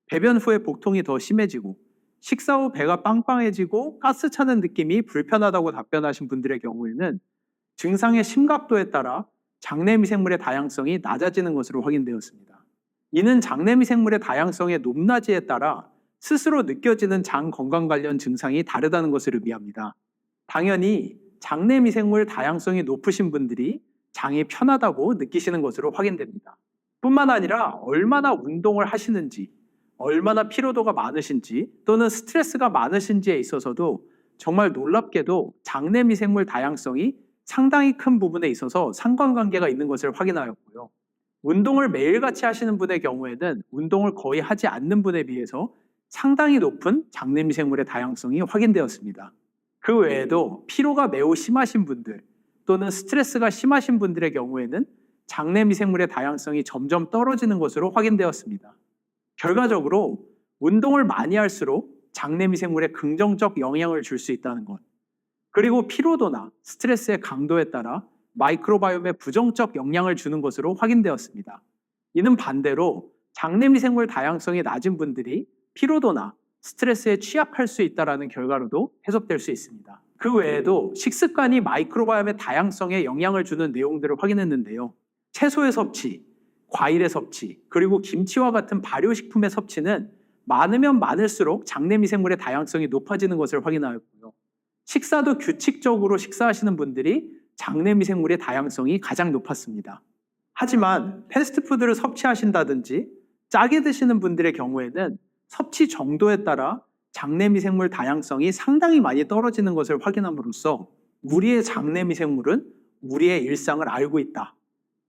배변 후에 복통이 더 심해지고 식사 후 배가 빵빵해지고 가스 차는 느낌이 불편하다고 답변하신 분들의 경우에는 증상의 심각도에 따라 장내 미생물의 다양성이 낮아지는 것으로 확인되었습니다. 이는 장내 미생물의 다양성의 높낮이에 따라 스스로 느껴지는 장 건강 관련 증상이 다르다는 것을 의미합니다. 당연히 장내 미생물 다양성이 높으신 분들이 장이 편하다고 느끼시는 것으로 확인됩니다. 뿐만 아니라 얼마나 운동을 하시는지, 얼마나 피로도가 많으신지 또는 스트레스가 많으신지에 있어서도 정말 놀랍게도 장내 미생물 다양성이 상당히 큰 부분에 있어서 상관관계가 있는 것을 확인하였고요. 운동을 매일같이 하시는 분의 경우에는 운동을 거의 하지 않는 분에 비해서 상당히 높은 장내 미생물의 다양성이 확인되었습니다. 그 외에도 피로가 매우 심하신 분들 또는 스트레스가 심하신 분들의 경우에는 장내 미생물의 다양성이 점점 떨어지는 것으로 확인되었습니다. 결과적으로 운동을 많이 할수록 장내 미생물에 긍정적 영향을 줄 수 있다는 것, 그리고 피로도나 스트레스의 강도에 따라 마이크로바이옴에 부정적 영향을 주는 것으로 확인되었습니다. 이는 반대로 장내 미생물 다양성이 낮은 분들이 피로도나 스트레스에 취약할 수 있다는 결과로도 해석될 수 있습니다. 그 외에도 식습관이 마이크로바이옴의 다양성에 영향을 주는 내용들을 확인했는데요. 채소의 섭취, 과일의 섭취, 그리고 김치와 같은 발효식품의 섭취는 많으면 많을수록 장내 미생물의 다양성이 높아지는 것을 확인하였고요. 식사도 규칙적으로 식사하시는 분들이 장내 미생물의 다양성이 가장 높았습니다. 하지만 패스트푸드를 섭취하신다든지 짜게 드시는 분들의 경우에는 섭취 정도에 따라 장내 미생물 다양성이 상당히 많이 떨어지는 것을 확인함으로써 우리의 장내 미생물은 우리의 일상을 알고 있다.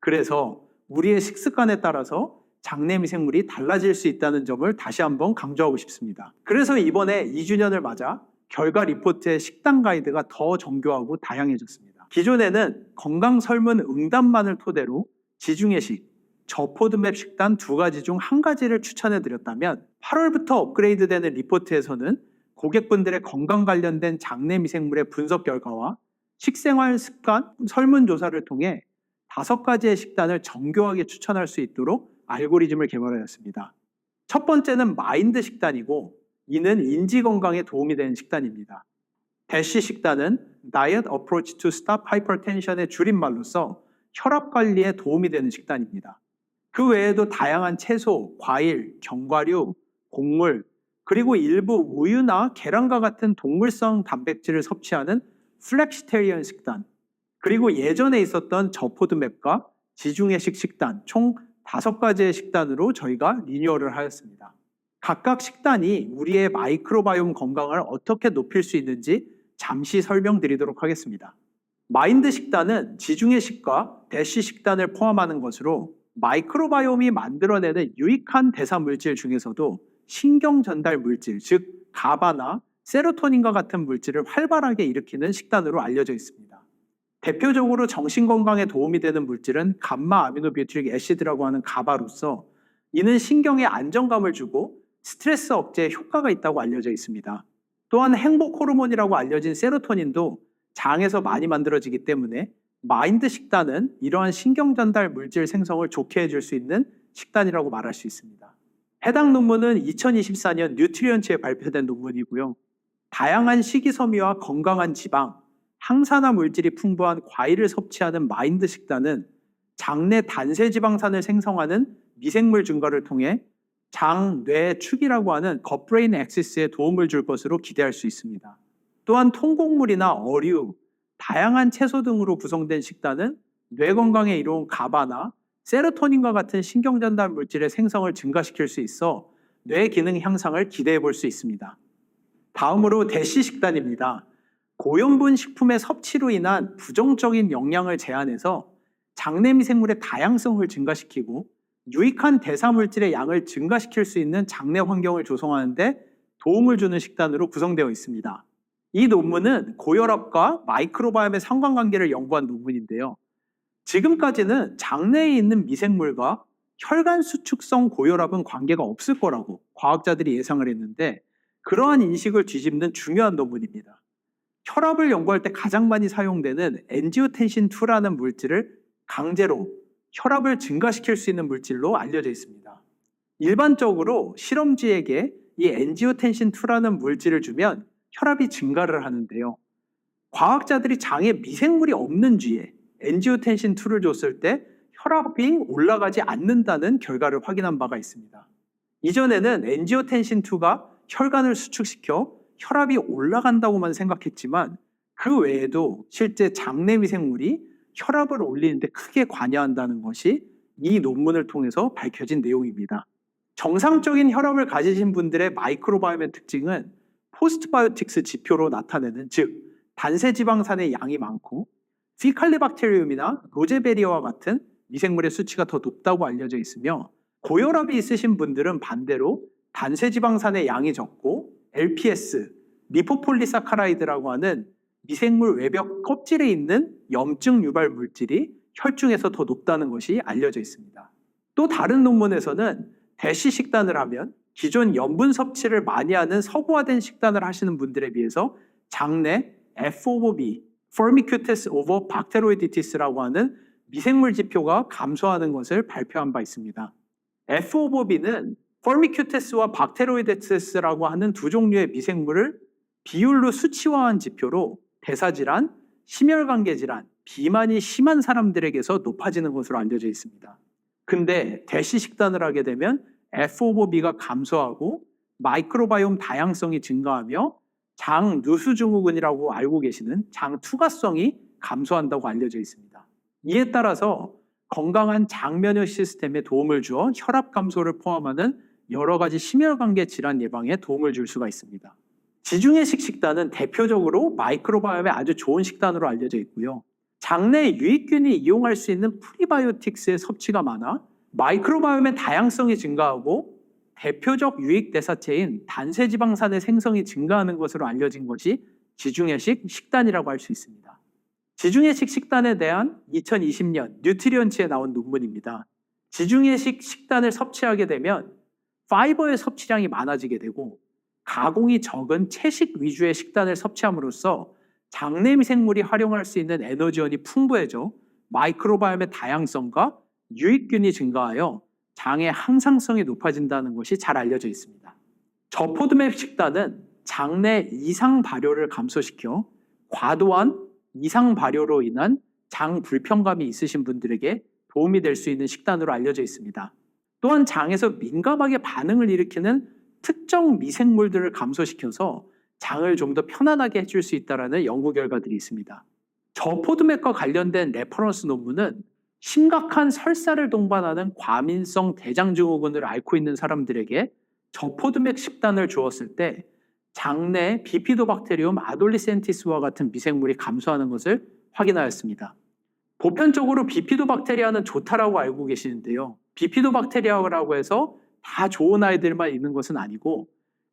그래서 우리의 식습관에 따라서 장내 미생물이 달라질 수 있다는 점을 다시 한번 강조하고 싶습니다. 그래서 이번에 2주년을 맞아 결과 리포트의 식단 가이드가 더 정교하고 다양해졌습니다. 기존에는 건강 설문 응답만을 토대로 지중해식, 저포드맵 식단 2가지 중 1가지를 추천해 드렸다면 8월부터 업그레이드되는 리포트에서는 고객분들의 건강 관련된 장내 미생물의 분석 결과와 식생활 습관 설문조사를 통해 5가지의 식단을 정교하게 추천할 수 있도록 알고리즘을 개발하였습니다. 첫 번째는 마인드 식단이고 이는 인지 건강에 도움이 되는 식단입니다. 대시 식단은 Diet Approach to Stop Hypertension의 줄임말로서 혈압 관리에 도움이 되는 식단입니다. 그 외에도 다양한 채소, 과일, 견과류, 곡물, 그리고 일부 우유나 계란과 같은 동물성 단백질을 섭취하는 플렉시테리언 식단, 그리고 예전에 있었던 저포드맵과 지중해식 식단 총 5가지의 식단으로 저희가 리뉴얼을 하였습니다. 각각 식단이 우리의 마이크로바이옴 건강을 어떻게 높일 수 있는지 잠시 설명드리도록 하겠습니다. 마인드 식단은 지중해식과 대시 식단을 포함하는 것으로 마이크로바이옴이 만들어내는 유익한 대사 물질 중에서도 신경 전달 물질, 즉 가바나 세로토닌과 같은 물질을 활발하게 일으키는 식단으로 알려져 있습니다. 대표적으로 정신건강에 도움이 되는 물질은 감마 아미노뷰티릭 애시드라고 하는 가바로서 이는 신경에 안정감을 주고 스트레스 억제에 효과가 있다고 알려져 있습니다. 또한 행복 호르몬이라고 알려진 세로토닌도 장에서 많이 만들어지기 때문에 마인드 식단은 이러한 신경 전달 물질 생성을 좋게 해줄 수 있는 식단이라고 말할 수 있습니다. 해당 논문은 2024년 뉴트리언츠에 발표된 논문이고요. 다양한 식이섬유와 건강한 지방, 항산화 물질이 풍부한 과일을 섭취하는 마인드 식단은 장내 단세지방산을 생성하는 미생물 증가를 통해 장, 뇌, 축이라고 하는 겉브레인 액시스에 도움을 줄 것으로 기대할 수 있습니다. 또한 통곡물이나 어류, 다양한 채소 등으로 구성된 식단은 뇌 건강에 이로운 가바나 세로토닌과 같은 신경전달 물질의 생성을 증가시킬 수 있어 뇌 기능 향상을 기대해 볼 수 있습니다. 다음으로 대시 식단입니다. 고염분 식품의 섭취로 인한 부정적인 영향을 제한해서 장내 미생물의 다양성을 증가시키고 유익한 대사물질의 양을 증가시킬 수 있는 장내 환경을 조성하는 데 도움을 주는 식단으로 구성되어 있습니다. 이 논문은 고혈압과 마이크로바이옴의 상관관계를 연구한 논문인데요. 지금까지는 장내에 있는 미생물과 혈관 수축성 고혈압은 관계가 없을 거라고 과학자들이 예상을 했는데 그러한 인식을 뒤집는 중요한 논문입니다. 혈압을 연구할 때 가장 많이 사용되는 엔지오텐신-2라는 물질을 강제로 혈압을 증가시킬 수 있는 물질로 알려져 있습니다. 일반적으로 실험쥐에게 이 엔지오텐신-2라는 물질을 주면 혈압이 증가를 하는데요. 과학자들이 장에 미생물이 없는 쥐에 엔지오텐신-2를 줬을 때 혈압이 올라가지 않는다는 결과를 확인한 바가 있습니다. 이전에는 엔지오텐신-2가 혈관을 수축시켜 혈압이 올라간다고만 생각했지만 그 외에도 실제 장내 미생물이 혈압을 올리는데 크게 관여한다는 것이 이 논문을 통해서 밝혀진 내용입니다. 정상적인 혈압을 가지신 분들의 마이크로바이옴의 특징은 포스트바이오틱스 지표로 나타내는, 즉 단세지방산의 양이 많고 피칼리박테리움이나 로제베리아와 같은 미생물의 수치가 더 높다고 알려져 있으며 고혈압이 있으신 분들은 반대로 단세지방산의 양이 적고 LPS, 리포폴리사카라이드라고 하는 미생물 외벽 껍질에 있는 염증 유발 물질이 혈중에서 더 높다는 것이 알려져 있습니다. 또 다른 논문에서는 대시 식단을 하면 기존 염분 섭취를 많이 하는 서구화된 식단을 하시는 분들에 비해서 장내 F5B, Firmicutes over Bacteroidetis라고 하는 미생물 지표가 감소하는 것을 발표한 바 있습니다. F5B는 Firmicutes와 Bacteroidetis라고 하는 두 종류의 미생물을 비율로 수치화한 지표로 대사질환, 심혈관계 질환, 비만이 심한 사람들에게서 높아지는 것으로 알려져 있습니다. 근데 대시 식단을 하게 되면 F5B가 감소하고 마이크로바이옴 다양성이 증가하며 장 누수 증후군이라고 알고 계시는 장 투과성이 감소한다고 알려져 있습니다. 이에 따라서 건강한 장 면역 시스템에 도움을 주어 혈압 감소를 포함하는 여러 가지 심혈관계 질환 예방에 도움을 줄 수가 있습니다. 지중해식 식단은 대표적으로 마이크로바이옴에 아주 좋은 식단으로 알려져 있고요. 장내 유익균이 이용할 수 있는 프리바이오틱스의 섭취가 많아 마이크로바이옴의 다양성이 증가하고 대표적 유익 대사체인 단세지방산의 생성이 증가하는 것으로 알려진 것이 지중해식 식단이라고 할 수 있습니다. 지중해식 식단에 대한 2020년 뉴트리언츠에 나온 논문입니다. 지중해식 식단을 섭취하게 되면 파이버의 섭취량이 많아지게 되고 가공이 적은 채식 위주의 식단을 섭취함으로써 장내 미생물이 활용할 수 있는 에너지원이 풍부해져 마이크로바이옴의 다양성과 유익균이 증가하여 장의 항상성이 높아진다는 것이 잘 알려져 있습니다. 저포드맵 식단은 장내 이상 발효를 감소시켜 과도한 이상 발효로 인한 장 불편감이 있으신 분들에게 도움이 될 수 있는 식단으로 알려져 있습니다. 또한 장에서 민감하게 반응을 일으키는 특정 미생물들을 감소시켜서 장을 좀 더 편안하게 해줄 수 있다는 연구 결과들이 있습니다. 저포드맥과 관련된 레퍼런스 논문은 심각한 설사를 동반하는 과민성 대장증후군을 앓고 있는 사람들에게 저포드맥 식단을 주었을 때 장내 비피도박테리움 아돌리센티스와 같은 미생물이 감소하는 것을 확인하였습니다. 보편적으로 비피도박테리아는 좋다라고 알고 계시는데요. 비피도박테리아라고 해서 다 좋은 아이들만 있는 것은 아니고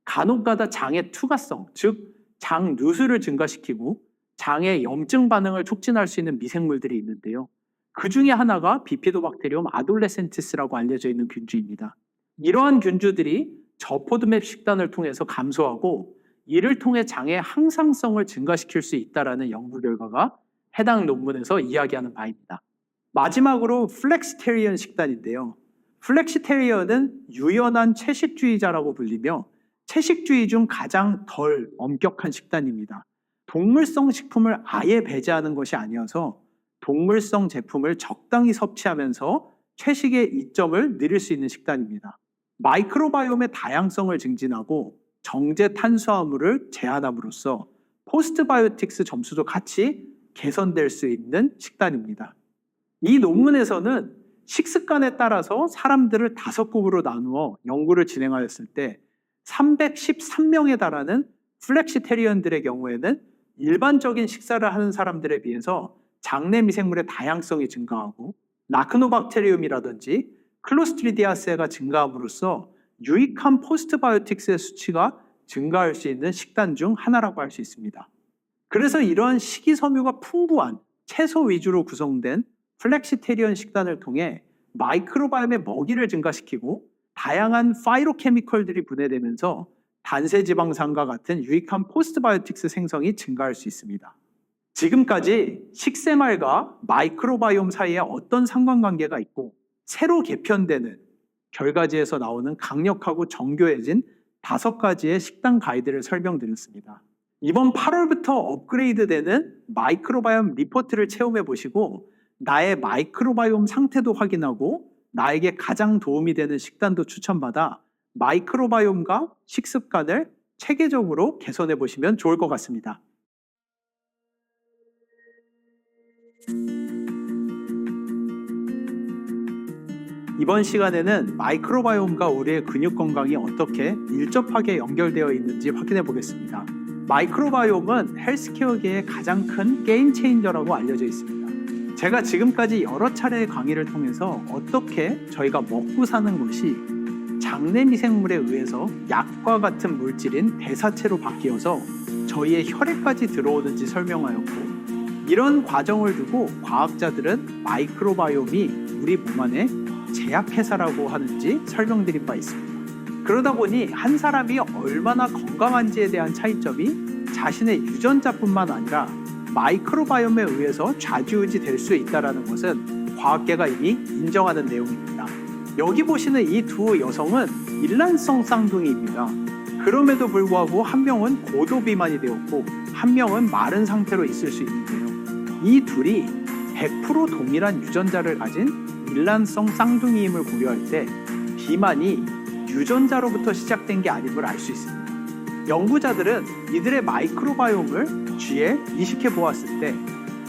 간혹가다 장의 투과성, 즉 장 누수를 증가시키고 장의 염증 반응을 촉진할 수 있는 미생물들이 있는데요. 그 중에 하나가 비피도박테리움 아돌레센티스라고 알려져 있는 균주입니다. 이러한 균주들이 저포드맵 식단을 통해서 감소하고 이를 통해 장의 항상성을 증가시킬 수 있다는 연구 결과가 해당 논문에서 이야기하는 바입니다. 마지막으로 플렉시테리언 식단인데요. 플렉시테리언은 유연한 채식주의자라고 불리며 채식주의 중 가장 덜 엄격한 식단입니다. 동물성 식품을 아예 배제하는 것이 아니어서 동물성 제품을 적당히 섭취하면서 채식의 이점을 누릴 수 있는 식단입니다. 마이크로바이옴의 다양성을 증진하고 정제 탄수화물을 제한함으로써 포스트바이오틱스 점수도 같이 개선될 수 있는 식단입니다. 이 논문에서는 식습관에 따라서 사람들을 5그룹으로 나누어 연구를 진행하였을 때 313명에 달하는 플렉시테리언들의 경우에는 일반적인 식사를 하는 사람들에 비해서 장내 미생물의 다양성이 증가하고 라크노박테리움이라든지 클로스트리디아스가 증가함으로써 유익한 포스트바이오틱스의 수치가 증가할 수 있는 식단 중 하나라고 할 수 있습니다. 그래서 이러한 식이섬유가 풍부한 채소 위주로 구성된 플렉시테리언 식단을 통해 마이크로바이옴의 먹이를 증가시키고 다양한 파이로케미컬들이 분해되면서 단세지방산과 같은 유익한 포스트바이오틱스 생성이 증가할 수 있습니다. 지금까지 식생활과 마이크로바이옴 사이에 어떤 상관관계가 있고 새로 개편되는 결과지에서 나오는 강력하고 정교해진 5가지의 식단 가이드를 설명드렸습니다. 이번 8월부터 업그레이드되는 마이크로바이옴 리포트를 체험해 보시고 나의 마이크로바이옴 상태도 확인하고 나에게 가장 도움이 되는 식단도 추천받아 마이크로바이옴과 식습관을 체계적으로 개선해 보시면 좋을 것 같습니다. 이번 시간에는 마이크로바이옴과 우리의 근육 건강이 어떻게 밀접하게 연결되어 있는지 확인해 보겠습니다. 마이크로바이옴은 헬스케어계의 가장 큰 게임 체인저라고 알려져 있습니다. 제가 지금까지 여러 차례의 강의를 통해서 어떻게 저희가 먹고 사는 것이 장내 미생물에 의해서 약과 같은 물질인 대사체로 바뀌어서 저희의 혈액까지 들어오는지 설명하였고, 이런 과정을 두고 과학자들은 마이크로바이옴이 우리 몸 안에 제약회사라고 하는지 설명드린 바 있습니다. 그러다 보니 한 사람이 얼마나 건강한지에 대한 차이점이 자신의 유전자뿐만 아니라 마이크로바이옴에 의해서 좌지우지 될 수 있다는 것은 과학계가 이미 인정하는 내용입니다. 여기 보시는 이 두 여성은 일란성 쌍둥이입니다. 그럼에도 불구하고 한 명은 고도 비만이 되었고 한 명은 마른 상태로 있을 수 있는데요. 이 둘이 100% 동일한 유전자를 가진 일란성 쌍둥이임을 고려할 때 비만이 유전자로부터 시작된 게 아님을 알 수 있습니다. 연구자들은 이들의 마이크로바이옴을 쥐에 이식해 보았을 때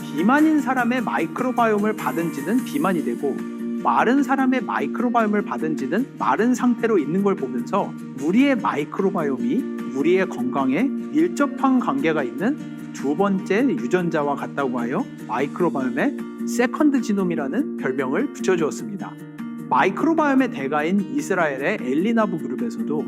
비만인 사람의 마이크로바이옴을 받은 지는 비만이 되고 마른 사람의 마이크로바이옴을 받은 지는 마른 상태로 있는 걸 보면서 우리의 마이크로바이옴이 우리의 건강에 밀접한 관계가 있는 두 번째 유전자와 같다고 하여 마이크로바이옴의 세컨드 지놈이라는 별명을 붙여주었습니다. 마이크로바이옴의 대가인 이스라엘의 엘리나브 그룹에서도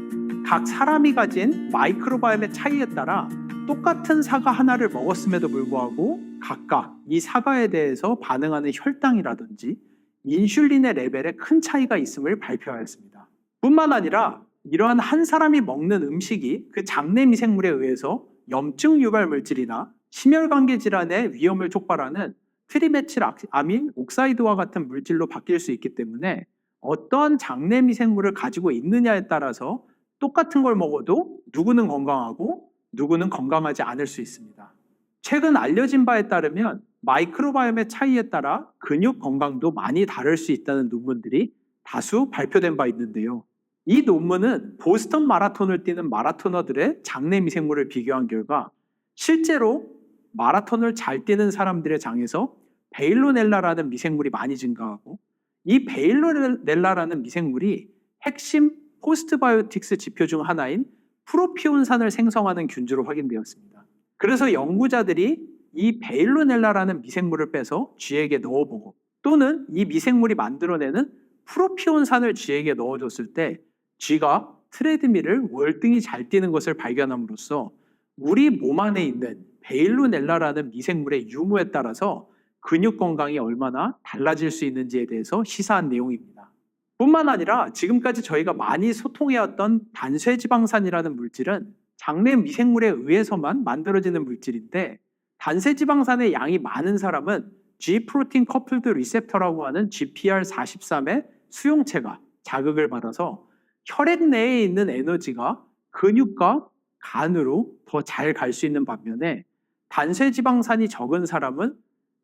각 사람이 가진 마이크로바이옴의 차이에 따라 똑같은 사과 하나를 먹었음에도 불구하고 각각 이 사과에 대해서 반응하는 혈당이라든지 인슐린의 레벨에 큰 차이가 있음을 발표하였습니다. 뿐만 아니라 이러한 한 사람이 먹는 음식이 그 장내 미생물에 의해서 염증 유발 물질이나 심혈관계 질환의 위험을 촉발하는 트리메틸 아민 옥사이드와 같은 물질로 바뀔 수 있기 때문에 어떠한 장내 미생물을 가지고 있느냐에 따라서 똑같은 걸 먹어도 누구는 건강하고 누구는 건강하지 않을 수 있습니다. 최근 알려진 바에 따르면 마이크로바이옴의 차이에 따라 근육 건강도 많이 다를 수 있다는 논문들이 다수 발표된 바 있는데요. 이 논문은 보스턴 마라톤을 뛰는 마라토너들의 장내 미생물을 비교한 결과 실제로 마라톤을 잘 뛰는 사람들의 장에서 베일로넬라라는 미생물이 많이 증가하고 이 베일로넬라라는 미생물이 핵심 포스트바이오틱스 지표 중 하나인 프로피온산을 생성하는 균주로 확인되었습니다. 그래서 연구자들이 이 베일로넬라라는 미생물을 빼서 쥐에게 넣어보고 또는 이 미생물이 만들어내는 프로피온산을 쥐에게 넣어줬을 때 쥐가 트레드밀을 월등히 잘 뛰는 것을 발견함으로써 우리 몸 안에 있는 베일로넬라라는 미생물의 유무에 따라서 근육 건강이 얼마나 달라질 수 있는지에 대해서 시사한 내용입니다. 뿐만 아니라 지금까지 저희가 많이 소통해왔던 단쇄지방산이라는 물질은 장내 미생물에 의해서만 만들어지는 물질인데 단쇄지방산의 양이 많은 사람은 G 프로틴 커플드 리셉터라고 하는 GPR43의 수용체가 자극을 받아서 혈액 내에 있는 에너지가 근육과 간으로 더 잘 갈 수 있는 반면에 단쇄지방산이 적은 사람은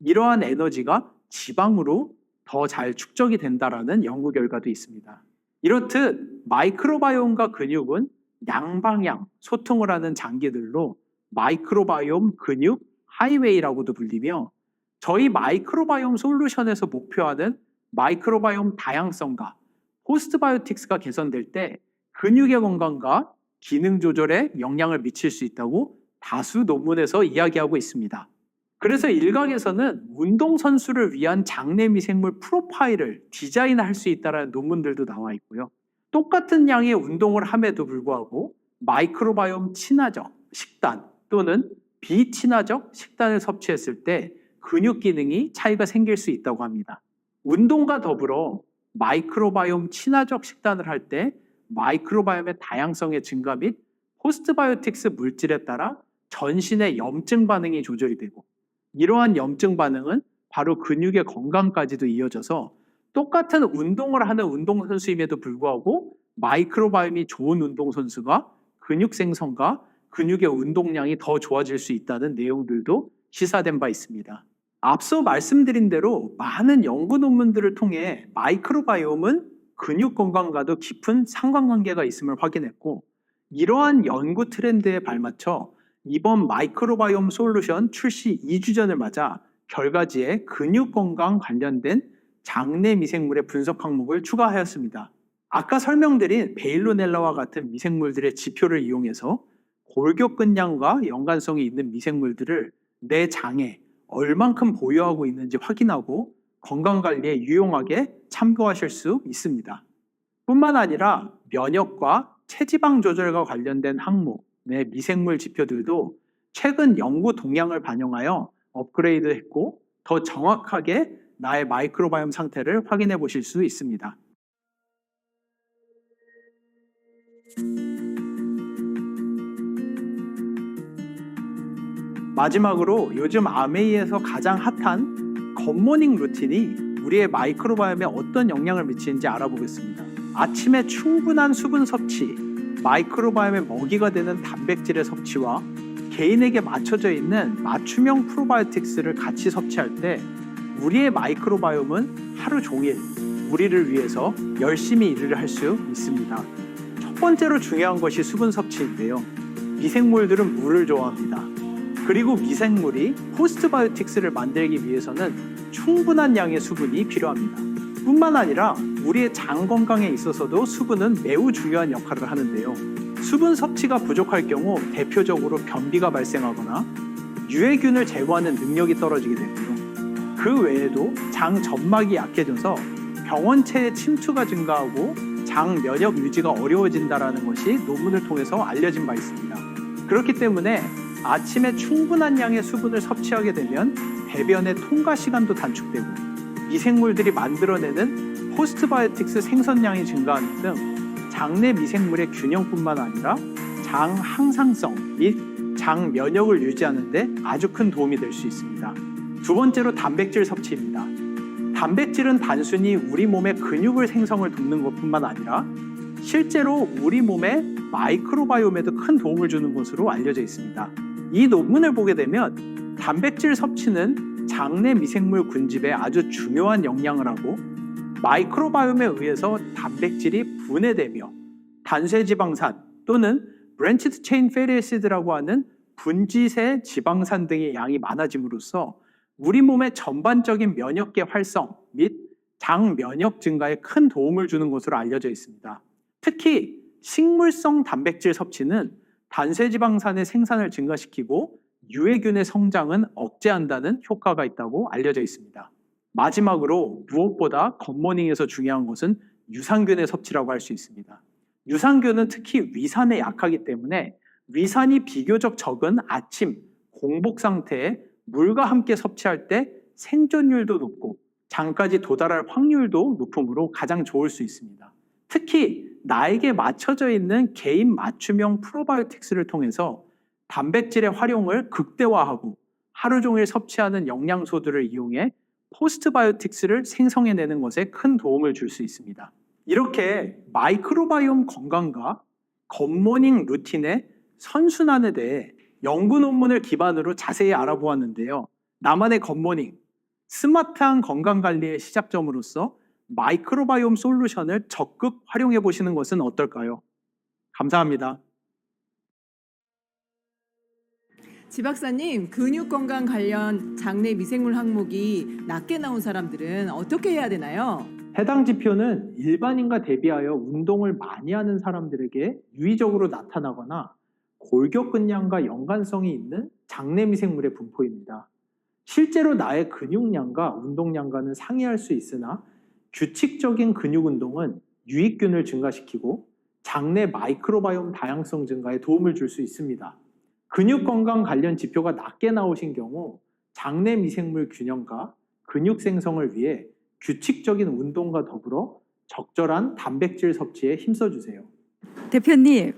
이러한 에너지가 지방으로 더 잘 축적이 된다라는 연구 결과도 있습니다. 이렇듯 마이크로바이옴과 근육은 양방향 소통을 하는 장기들로 마이크로바이옴 근육 하이웨이라고도 불리며 저희 마이크로바이옴 솔루션에서 목표하는 마이크로바이옴 다양성과 포스트바이오틱스가 개선될 때 근육의 건강과 기능 조절에 영향을 미칠 수 있다고 다수 논문에서 이야기하고 있습니다. 그래서 일각에서는 운동선수를 위한 장내 미생물 프로파일을 디자인할 수 있다는 논문들도 나와 있고요. 똑같은 양의 운동을 함에도 불구하고 마이크로바이옴 친화적 식단 또는 비친화적 식단을 섭취했을 때 근육 기능이 차이가 생길 수 있다고 합니다. 운동과 더불어 마이크로바이옴 친화적 식단을 할 때 마이크로바이옴의 다양성의 증가 및 포스트바이오틱스 물질에 따라 전신의 염증 반응이 조절이 되고 이러한 염증 반응은 바로 근육의 건강까지도 이어져서 똑같은 운동을 하는 운동선수임에도 불구하고 마이크로바이옴이 좋은 운동선수가 근육 생성과 근육의 운동량이 더 좋아질 수 있다는 내용들도 시사된 바 있습니다. 앞서 말씀드린 대로 많은 연구 논문들을 통해 마이크로바이옴은 근육 건강과도 깊은 상관관계가 있음을 확인했고 이러한 연구 트렌드에 발맞춰 이번 마이크로바이옴 솔루션 출시 2주 전을 맞아 결과지에 근육 건강 관련된 장내 미생물의 분석 항목을 추가하였습니다. 아까 설명드린 베일로넬라와 같은 미생물들의 지표를 이용해서 골격근량과 연관성이 있는 미생물들을 내 장에 얼만큼 보유하고 있는지 확인하고 건강관리에 유용하게 참고하실 수 있습니다. 뿐만 아니라 면역과 체지방 조절과 관련된 항목의 미생물 지표들도 최근 연구 동향을 반영하여 업그레이드했고 더 정확하게 나의 마이크로바이옴 상태를 확인해 보실 수 있습니다. 마지막으로 요즘 아메이에서 가장 핫한 굿모닝 루틴이 우리의 마이크로바이옴에 어떤 영향을 미치는지 알아보겠습니다. 아침에 충분한 수분 섭취, 마이크로바이옴의 먹이가 되는 단백질의 섭취와 개인에게 맞춰져 있는 맞춤형 프로바이오틱스를 같이 섭취할 때 우리의 마이크로바이옴은 하루 종일 우리를 위해서 열심히 일을 할 수 있습니다. 첫 번째로 중요한 것이 수분 섭취인데요. 미생물들은 물을 좋아합니다. 그리고 미생물이 포스트바이오틱스를 만들기 위해서는 충분한 양의 수분이 필요합니다. 뿐만 아니라 우리의 장 건강에 있어서도 수분은 매우 중요한 역할을 하는데요. 수분 섭취가 부족할 경우 대표적으로 변비가 발생하거나 유해균을 제거하는 능력이 떨어지게 되고요. 그 외에도 장 점막이 약해져서 병원체의 침투가 증가하고 장 면역 유지가 어려워진다는 것이 논문을 통해서 알려진 바 있습니다. 그렇기 때문에 아침에 충분한 양의 수분을 섭취하게 되면 배변의 통과 시간도 단축되고 미생물들이 만들어내는 포스트바이오틱스 생성량이 증가하는 등 장내 미생물의 균형뿐만 아니라 장 항상성 및 장 면역을 유지하는 데 아주 큰 도움이 될 수 있습니다. 두 번째로 단백질 섭취입니다. 단백질은 단순히 우리 몸의 근육을 생성을 돕는 것뿐만 아니라 실제로 우리 몸의 마이크로바이옴에도 큰 도움을 주는 것으로 알려져 있습니다. 이 논문을 보게 되면 단백질 섭취는 장내 미생물 군집에 아주 중요한 영향을 하고 마이크로바이옴에 의해서 단백질이 분해되며 단쇄지방산 또는 브랜치드 체인 패티 애시드라고 하는 분지세 지방산 등의 양이 많아짐으로써 우리 몸의 전반적인 면역계 활성 및 장 면역 증가에 큰 도움을 주는 것으로 알려져 있습니다. 특히 식물성 단백질 섭취는 단쇄지방산의 생산을 증가시키고 유해균의 성장은 억제한다는 효과가 있다고 알려져 있습니다. 마지막으로 무엇보다 굿모닝에서 중요한 것은 유산균의 섭취라고 할 수 있습니다. 유산균은 특히 위산에 약하기 때문에 위산이 비교적 적은 아침, 공복 상태에 물과 함께 섭취할 때 생존율도 높고 장까지 도달할 확률도 높으므로 가장 좋을 수 있습니다. 특히 나에게 맞춰져 있는 개인 맞춤형 프로바이오틱스를 통해서 단백질의 활용을 극대화하고 하루 종일 섭취하는 영양소들을 이용해 포스트바이오틱스를 생성해내는 것에 큰 도움을 줄 수 있습니다. 이렇게 마이크로바이옴 건강과 굿모닝 루틴의 선순환에 대해 연구 논문을 기반으로 자세히 알아보았는데요. 나만의 굿모닝, 스마트한 건강관리의 시작점으로서 마이크로바이옴 솔루션을 적극 활용해 보시는 것은 어떨까요? 감사합니다. 지 박사님, 근육 건강 관련 장내 미생물 항목이 낮게 나온 사람들은 어떻게 해야 되나요? 해당 지표는 일반인과 대비하여 운동을 많이 하는 사람들에게 유의적으로 나타나거나 골격근량과 연관성이 있는 장내 미생물의 분포입니다. 실제로 나의 근육량과 운동량과는 상이할 수 있으나 규칙적인 근육 운동은 유익균을 증가시키고 장내 마이크로바이옴 다양성 증가에 도움을 줄 수 있습니다. 근육 건강 관련 지표가 낮게 나오신 경우 장내 미생물 균형과 근육 생성을 위해 규칙적인 운동과 더불어 적절한 단백질 섭취에 힘써주세요. 대표님,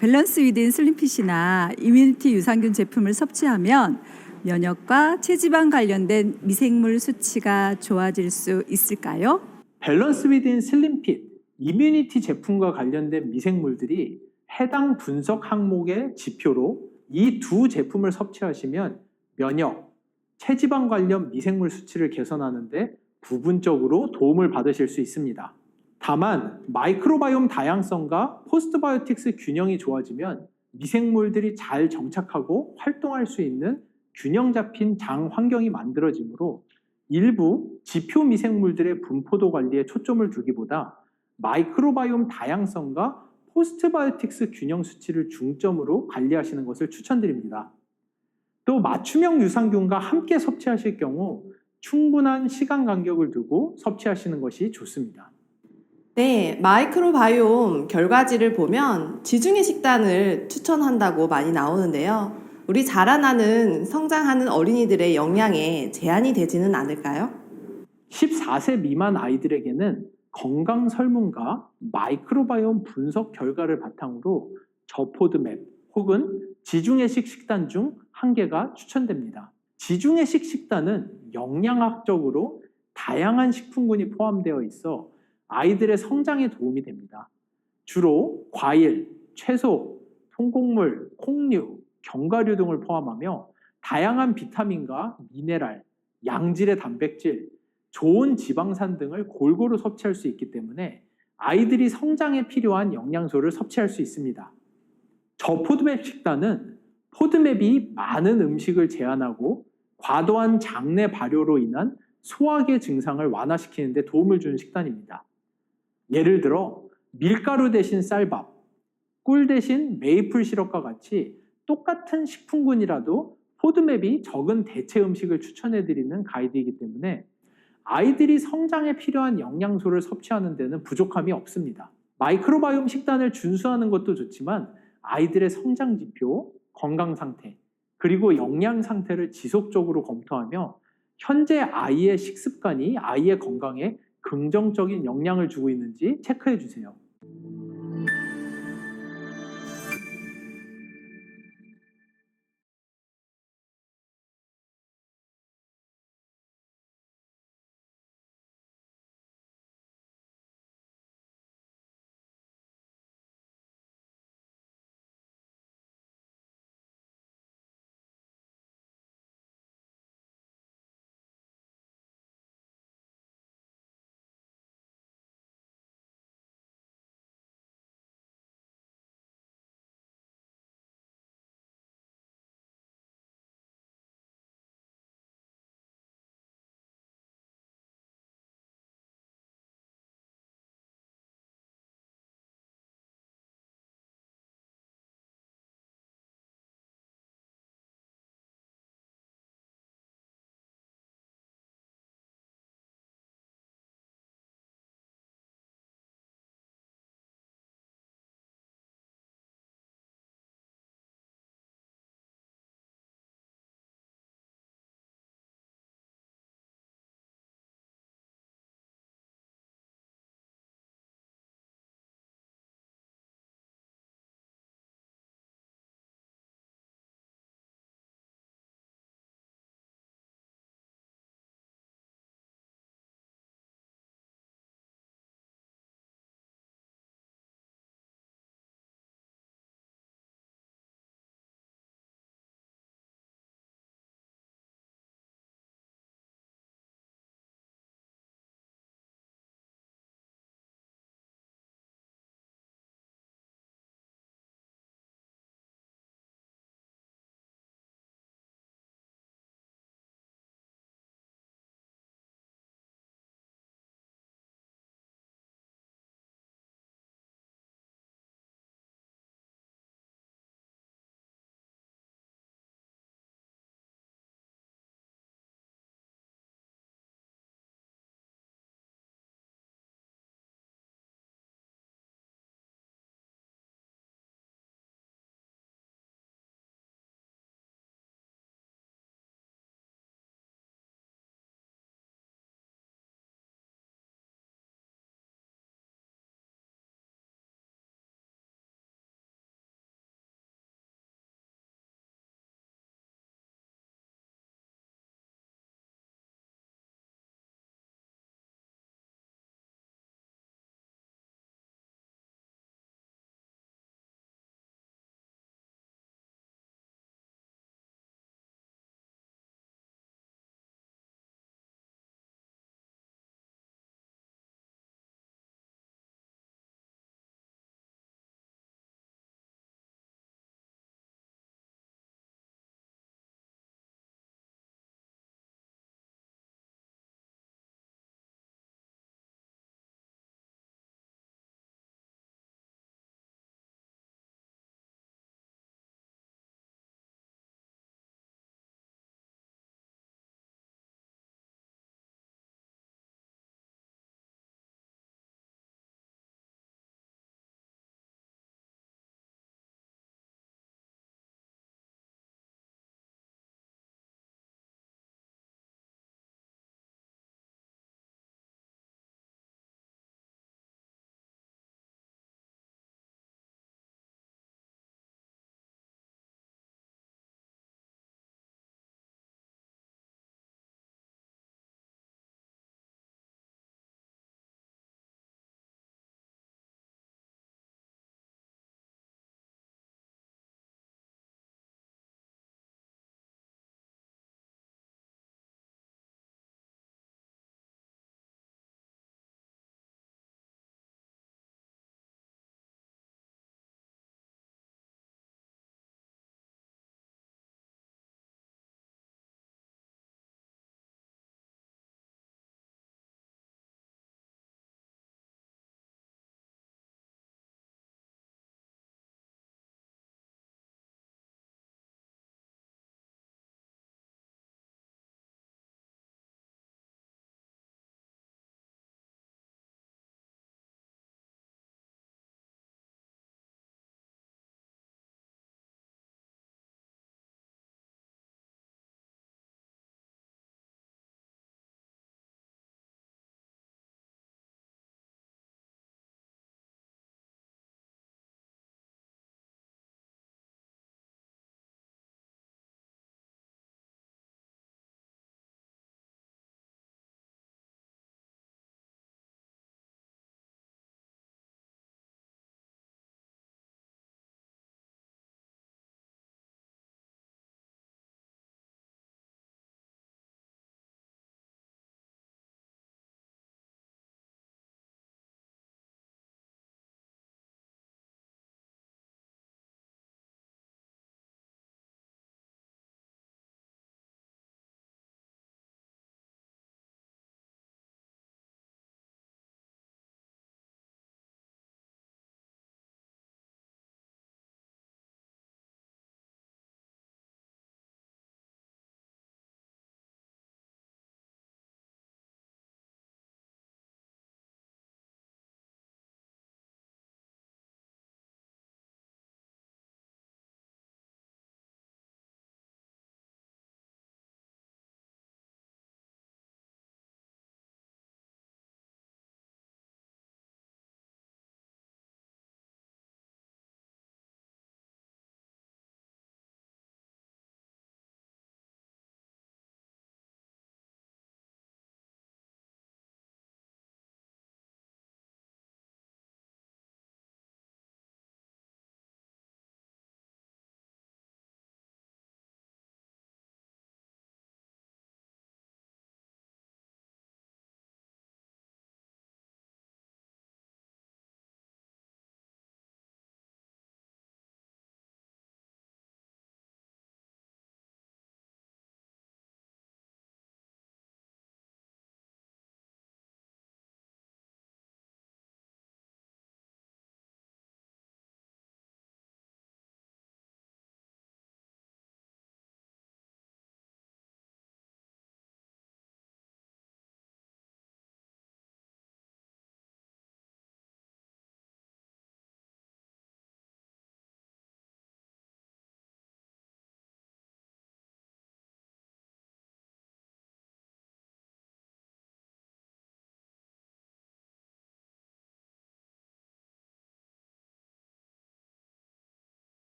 밸런스 위드인 슬림핏이나 이뮤니티 유산균 제품을 섭취하면 면역과 체지방 관련된 미생물 수치가 좋아질 수 있을까요? 밸런스 위드인 슬림핏, 이뮤니티 제품과 관련된 미생물들이 해당 분석 항목의 지표로 이 두 제품을 섭취하시면 면역, 체지방 관련 미생물 수치를 개선하는 데 부분적으로 도움을 받으실 수 있습니다. 다만 마이크로바이옴 다양성과 포스트바이오틱스 균형이 좋아지면 미생물들이 잘 정착하고 활동할 수 있는 균형 잡힌 장 환경이 만들어지므로 일부 지표 미생물들의 분포도 관리에 초점을 두기보다 마이크로바이옴 다양성과 포스트바이오틱스 균형 수치를 중점으로 관리하시는 것을 추천드립니다. 또 맞춤형 유산균과 함께 섭취하실 경우 충분한 시간 간격을 두고 섭취하시는 것이 좋습니다. 네, 마이크로바이옴 결과지를 보면 지중해 식단을 추천한다고 많이 나오는데요. 우리 자라나는 성장하는 어린이들의 영양에 제한이 되지는 않을까요? 14세 미만 아이들에게는 건강 설문과 마이크로바이옴 분석 결과를 바탕으로 저포드맵 혹은 지중해식 식단 중 한 개가 추천됩니다. 지중해식 식단은 영양학적으로 다양한 식품군이 포함되어 있어 아이들의 성장에 도움이 됩니다. 주로 과일, 채소, 통곡물, 콩류, 견과류 등을 포함하며 다양한 비타민과 미네랄, 양질의 단백질, 좋은 지방산 등을 골고루 섭취할 수 있기 때문에 아이들이 성장에 필요한 영양소를 섭취할 수 있습니다. 저포드맵 식단은 포드맵이 많은 음식을 제한하고 과도한 장내 발효로 인한 소화계 증상을 완화시키는 데 도움을 주는 식단입니다. 예를 들어 밀가루 대신 쌀밥, 꿀 대신 메이플 시럽과 같이 똑같은 식품군이라도 포드맵이 적은 대체 음식을 추천해드리는 가이드이기 때문에 아이들이 성장에 필요한 영양소를 섭취하는 데는 부족함이 없습니다. 마이크로바이옴 식단을 준수하는 것도 좋지만 아이들의 성장 지표, 건강 상태, 그리고 영양 상태를 지속적으로 검토하며 현재 아이의 식습관이 아이의 건강에 긍정적인 영향을 주고 있는지 체크해 주세요.